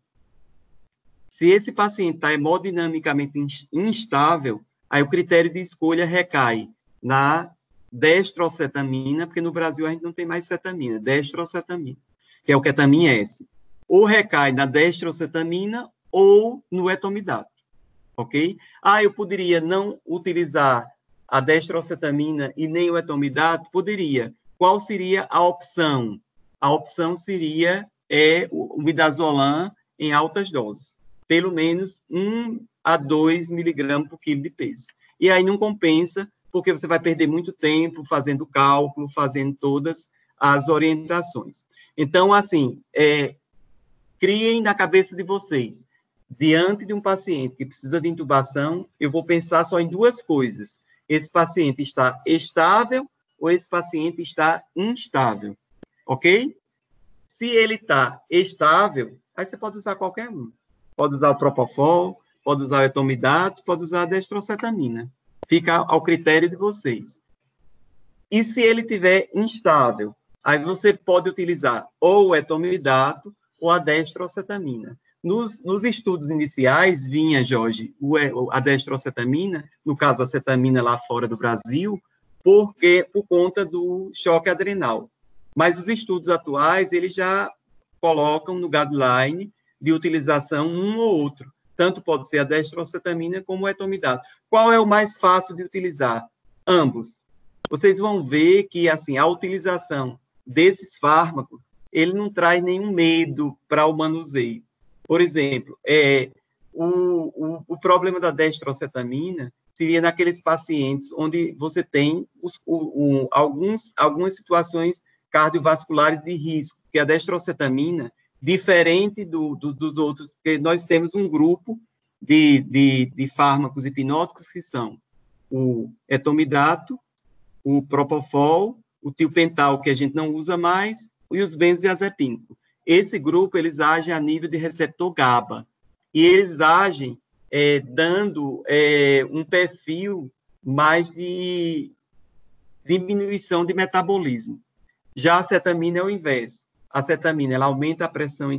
Se esse paciente está hemodinamicamente instável, aí o critério de escolha recai na destrocetamina, porque no Brasil a gente não tem mais cetamina, destrocetamina, que é o ketamina S. Ou recai na destrocetamina ou no etomidato, ok? Eu poderia não utilizar a destrocetamina e nem o etomidato? Poderia. Qual seria a opção? A opção seria o midazolam em altas doses, pelo menos 1 a 2 miligramas por quilo de peso. E aí não compensa, porque você vai perder muito tempo fazendo cálculo, fazendo todas as orientações. Então, assim, criem na cabeça de vocês, diante de um paciente que precisa de intubação, eu vou pensar só em 2 coisas. Esse paciente está estável ou esse paciente está instável, ok? Se ele está estável, aí você pode usar qualquer um. Pode usar o propofol, pode usar o etomidato, pode usar a destrocetamina. Fica ao critério de vocês. E se ele estiver instável, aí você pode utilizar ou o etomidato ou a destrocetamina. Nos estudos iniciais, vinha, Jorge, a destrocetamina, no caso a cetamina lá fora do Brasil, por conta do choque adrenal. Mas os estudos atuais, eles já colocam no guideline de utilização um ou outro. Tanto pode ser a destrocetamina como o etomidato. Qual é o mais fácil de utilizar? Ambos. Vocês vão ver que, assim, a utilização desses fármacos, ele não traz nenhum medo para o manuseio. Por exemplo, o problema da destrocetamina seria naqueles pacientes onde você tem algumas situações cardiovasculares de risco, que a destrocetamina, diferente dos outros, porque nós temos um grupo de fármacos hipnóticos que são o etomidato, o propofol, o tiopental, que a gente não usa mais, e os benzodiazepínicos. Esse grupo, eles agem a nível de receptor GABA, e eles agem dando um perfil mais de diminuição de metabolismo. Já a cetamina é o inverso. A cetamina, ela aumenta a pressão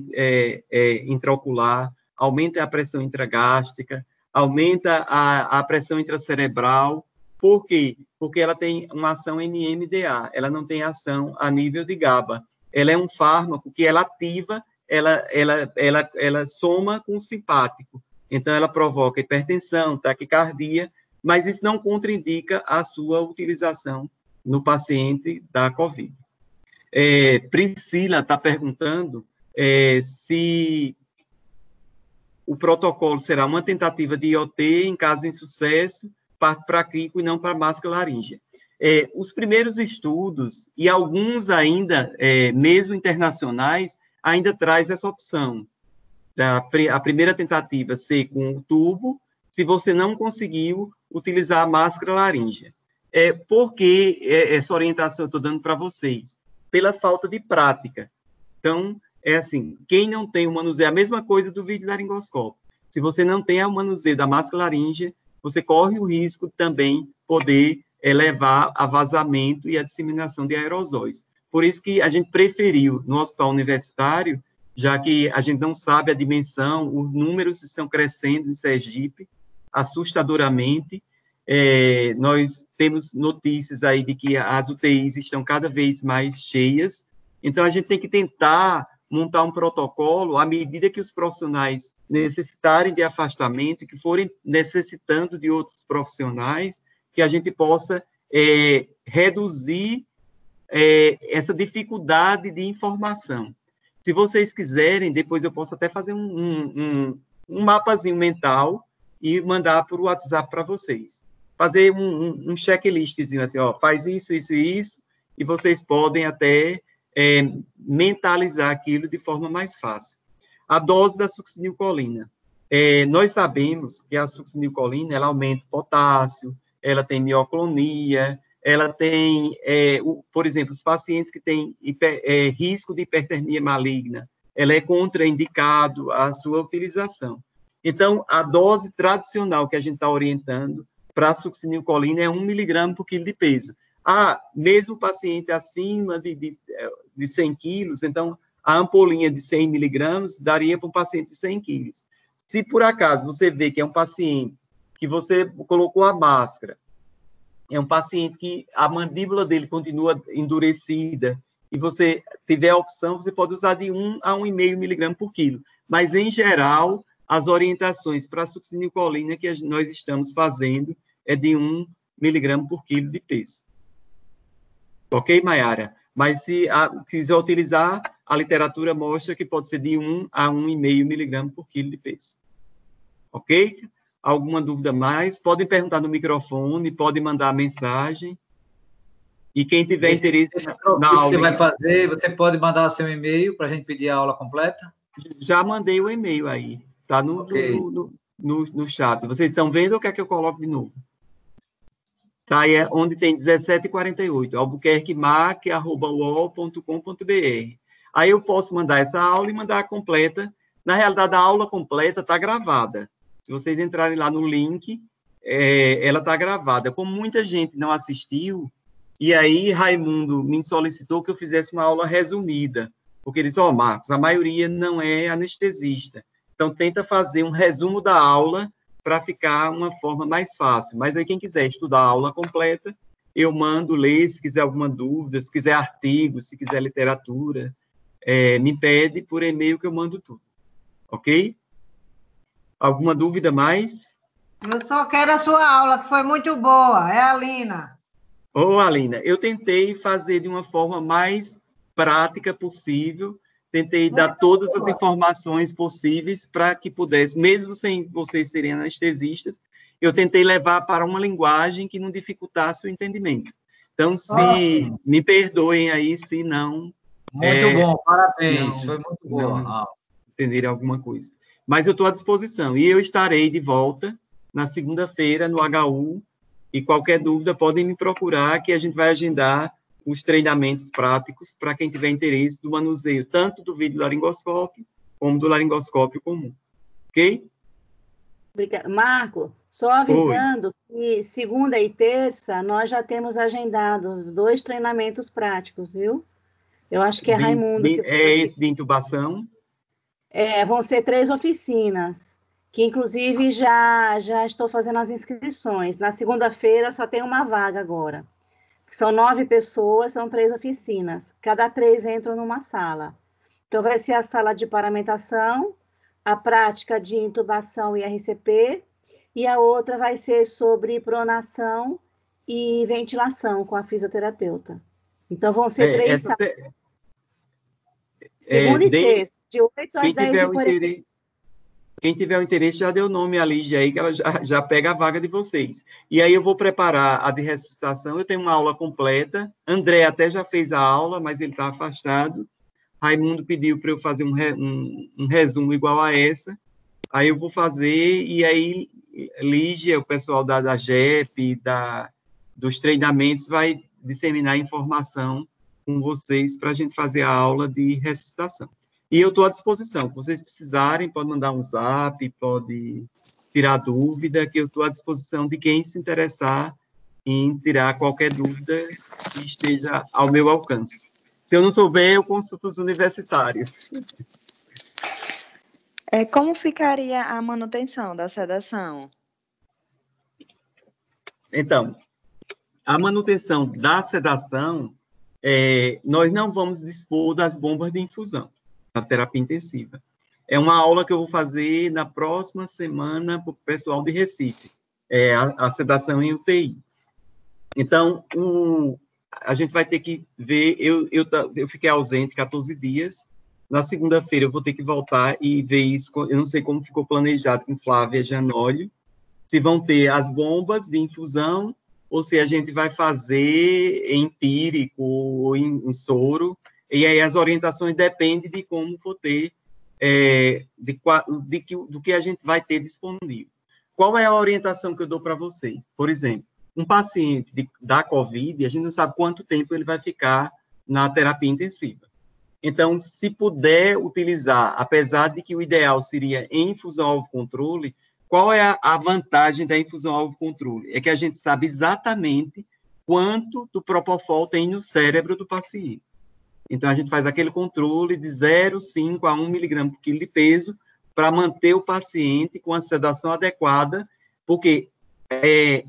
intraocular, aumenta a pressão intragástrica, aumenta a pressão intracerebral. Por quê? Porque ela tem uma ação NMDA, ela não tem ação a nível de GABA. Ela é um fármaco que ela ativa, ela soma com o simpático. Então, ela provoca hipertensão, taquicardia, mas isso não contraindica a sua utilização no paciente da COVID. Priscila está perguntando se o protocolo será uma tentativa de IoT em caso de insucesso para crico e não para máscara laríngea. Os primeiros estudos, e alguns ainda, mesmo internacionais, ainda traz essa opção. A primeira tentativa ser com o tubo, se você não conseguiu utilizar a máscara laríngea. Por que essa orientação eu estou dando para vocês? Pela falta de prática. Então, é assim, quem não tem o manuseio, a mesma coisa do videolaringoscópio. Se você não tem o manuseio da máscara laríngea, você corre o risco de também poder levar a vazamento e a disseminação de aerosóis. Por isso que a gente preferiu, no hospital universitário, já que a gente não sabe a dimensão, os números estão crescendo em Sergipe, assustadoramente. Nós temos notícias aí de que as UTIs estão cada vez mais cheias, então a gente tem que tentar montar um protocolo à medida que os profissionais necessitarem de afastamento e que forem necessitando de outros profissionais, que a gente possa reduzir essa dificuldade de informação. Se vocês quiserem, depois eu posso até fazer um mapazinho mental e mandar por WhatsApp para vocês. Fazer um checklistzinho assim, ó, faz isso, isso e isso, e vocês podem até mentalizar aquilo de forma mais fácil. A dose da succinilcolina. Nós sabemos que a succinilcolina, ela aumenta o potássio, ela tem mioclonia, ela tem, por exemplo, os pacientes que têm risco de hipertermia maligna, ela é contraindicado a sua utilização. Então, a dose tradicional que a gente está orientando para a succinilcolina é 1 miligrama por quilo de peso. Mesmo paciente acima de 100 quilos, então, a ampolinha de 100 miligramas daria para um paciente de 100 quilos. Se, por acaso, você vê que é um paciente que você colocou a máscara, é um paciente que a mandíbula dele continua endurecida, e você tiver a opção, você pode usar de 1 a 1,5 miligrama por quilo. Mas, em geral, as orientações para a succinilcolina que nós estamos fazendo é de 1 miligrama por quilo de peso. Ok, Mayara? Mas, se quiser utilizar, a literatura mostra que pode ser de 1 a 1,5 miligrama por quilo de peso. Ok? Alguma dúvida mais? Podem perguntar no microfone, podem mandar mensagem. E quem tiver interesse na aula... que você vai fazer, você pode mandar seu e-mail para a gente pedir a aula completa? Já mandei o e-mail aí. Está no chat. Vocês estão vendo ou quer que eu coloque de novo? Tá, aí é onde tem 1748, albuquerquemac@uol.com.br. Aí eu posso mandar essa aula e mandar a completa. Na realidade, a aula completa está gravada. Se vocês entrarem lá no link, ela está gravada. Como muita gente não assistiu, e aí Raimundo me solicitou que eu fizesse uma aula resumida, porque ele disse, Marcos, a maioria não é anestesista, então tenta fazer um resumo da aula para ficar uma forma mais fácil. Mas aí quem quiser estudar a aula completa, eu mando ler, se quiser alguma dúvida, se quiser artigos, se quiser literatura, me pede por e-mail que eu mando tudo. Ok? Alguma dúvida mais? Eu só quero a sua aula, que foi muito boa. É a Alina. Alina, eu tentei fazer de uma forma mais prática possível, tentei dar todas as informações possíveis para que pudesse, mesmo sem vocês serem anestesistas, eu tentei levar para uma linguagem que não dificultasse o entendimento. Então, me perdoem aí, se não... Muito bom, parabéns, foi muito boa. Não entenderem alguma coisa. Mas eu estou à disposição, e eu estarei de volta na segunda-feira no HU, e qualquer dúvida podem me procurar, que a gente vai agendar os treinamentos práticos para quem tiver interesse do manuseio, tanto do videolaringoscópio como do laringoscópio comum. Ok? Obrigada. Marco, só avisando que segunda e terça nós já temos agendados 2 treinamentos práticos, viu? Eu acho que é Raimundo. Esse de intubação? Vão ser 3 oficinas, que inclusive já estou fazendo as inscrições. Na segunda-feira só tem uma vaga agora. São 9 pessoas, são 3 oficinas. Cada 3 entram numa sala. Então, vai ser a sala de paramentação, a prática de intubação e RCP, e a outra vai ser sobre pronação e ventilação com a fisioterapeuta. Então, vão ser 3 salas. Segunda e terça, de 8 às 10h40. Quem tiver o interesse, já deu o nome à Lígia aí, que ela já pega a vaga de vocês. E aí eu vou preparar a de ressuscitação, eu tenho uma aula completa, André até já fez a aula, mas ele está afastado, Raimundo pediu para eu fazer um resumo igual a essa, aí eu vou fazer, e aí Lígia, o pessoal da GEP, dos treinamentos, vai disseminar informação com vocês para a gente fazer a aula de ressuscitação. E eu estou à disposição. Se vocês precisarem, pode mandar um zap, pode tirar dúvida, que eu estou à disposição de quem se interessar em tirar qualquer dúvida que esteja ao meu alcance. Se eu não souber, eu consulto os universitários. Como ficaria a manutenção da sedação? Então, a manutenção da sedação, nós não vamos dispor das bombas de infusão na terapia intensiva. É uma aula que eu vou fazer na próxima semana para o pessoal de Recife, a sedação em UTI. Então, a gente vai ter que ver, eu fiquei ausente 14 dias, na segunda-feira eu vou ter que voltar e ver isso, eu não sei como ficou planejado com Flávia Janólio, se vão ter as bombas de infusão, ou se a gente vai fazer empírico ou em soro, e aí as orientações dependem de como for ter, do que a gente vai ter disponível. Qual é a orientação que eu dou para vocês? Por exemplo, um paciente da COVID, a gente não sabe quanto tempo ele vai ficar na terapia intensiva. Então, se puder utilizar, apesar de que o ideal seria em infusão-alvo controle, qual é a vantagem da infusão-alvo controle? É que a gente sabe exatamente quanto do propofol tem no cérebro do paciente. Então, a gente faz aquele controle de 0,5 a 1 miligrama por quilo de peso para manter o paciente com a sedação adequada, porque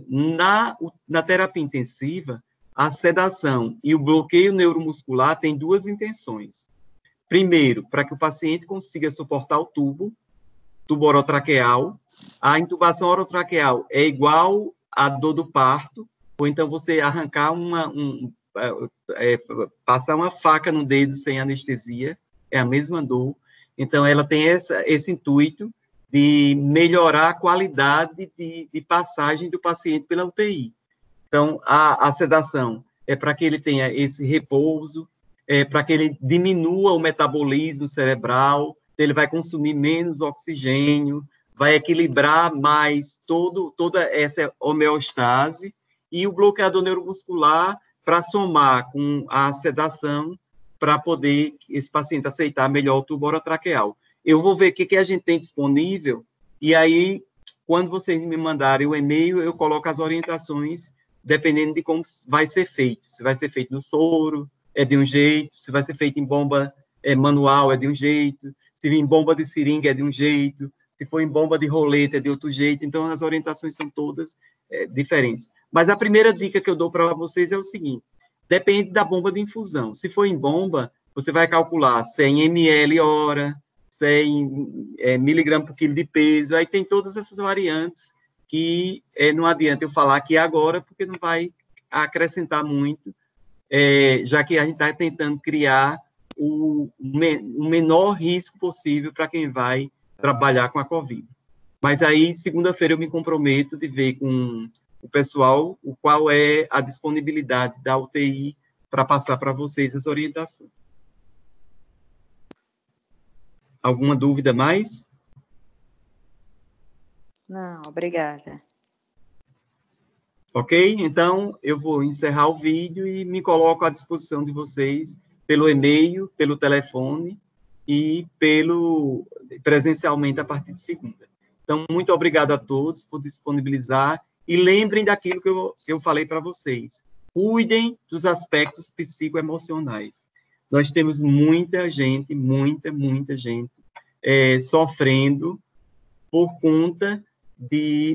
na terapia intensiva, a sedação e o bloqueio neuromuscular têm duas intenções. Primeiro, para que o paciente consiga suportar o tubo orotraqueal. A intubação orotraqueal é igual à dor do parto, ou então você arrancar passar uma faca no dedo sem anestesia, é a mesma dor. Então, ela tem esse intuito de melhorar a qualidade de passagem do paciente pela UTI. Então, a sedação é para que ele tenha esse repouso, para que ele diminua o metabolismo cerebral, ele vai consumir menos oxigênio, vai equilibrar mais toda essa homeostase, e o bloqueador neuromuscular para somar com a sedação, para poder esse paciente aceitar melhor o tubo orotraqueal. Eu vou ver o que a gente tem disponível, e aí, quando vocês me mandarem o e-mail, eu coloco as orientações, dependendo de como vai ser feito. Se vai ser feito no soro, é de um jeito, se vai ser feito em bomba manual, é de um jeito, se em bomba de seringa, é de um jeito, se for em bomba de roleta, é de outro jeito. Então, as orientações são todas diferentes. Mas a primeira dica que eu dou para vocês é o seguinte: depende da bomba de infusão. Se for em bomba, você vai calcular 100 ml hora, 100 miligramas por quilo de peso, aí tem todas essas variantes que não adianta eu falar aqui agora, porque não vai acrescentar muito, já que a gente está tentando criar o menor risco possível para quem vai trabalhar com a COVID. Mas aí, segunda-feira, eu me comprometo de ver com o pessoal qual é a disponibilidade da UTI para passar para vocês as orientações. Alguma dúvida mais? Não, obrigada. Ok? Então, eu vou encerrar o vídeo e me coloco à disposição de vocês pelo e-mail, pelo telefone e presencialmente a partir de segunda. Então, muito obrigado a todos por disponibilizar e lembrem daquilo que eu falei para vocês. Cuidem dos aspectos psicoemocionais. Nós temos muita gente sofrendo por conta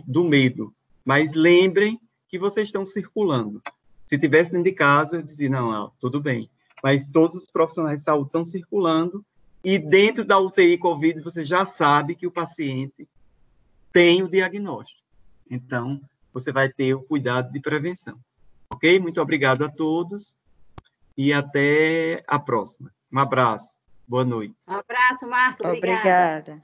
do medo. Mas lembrem que vocês estão circulando. Se tivesse dentro de casa, eu dizia, não, tudo bem. Mas todos os profissionais de saúde estão circulando e dentro da UTI COVID você já sabe que o paciente tem o diagnóstico. Então, você vai ter o cuidado de prevenção. Ok? Muito obrigado a todos e até a próxima. Um abraço. Boa noite. Um abraço, Marco. Obrigada. Obrigada.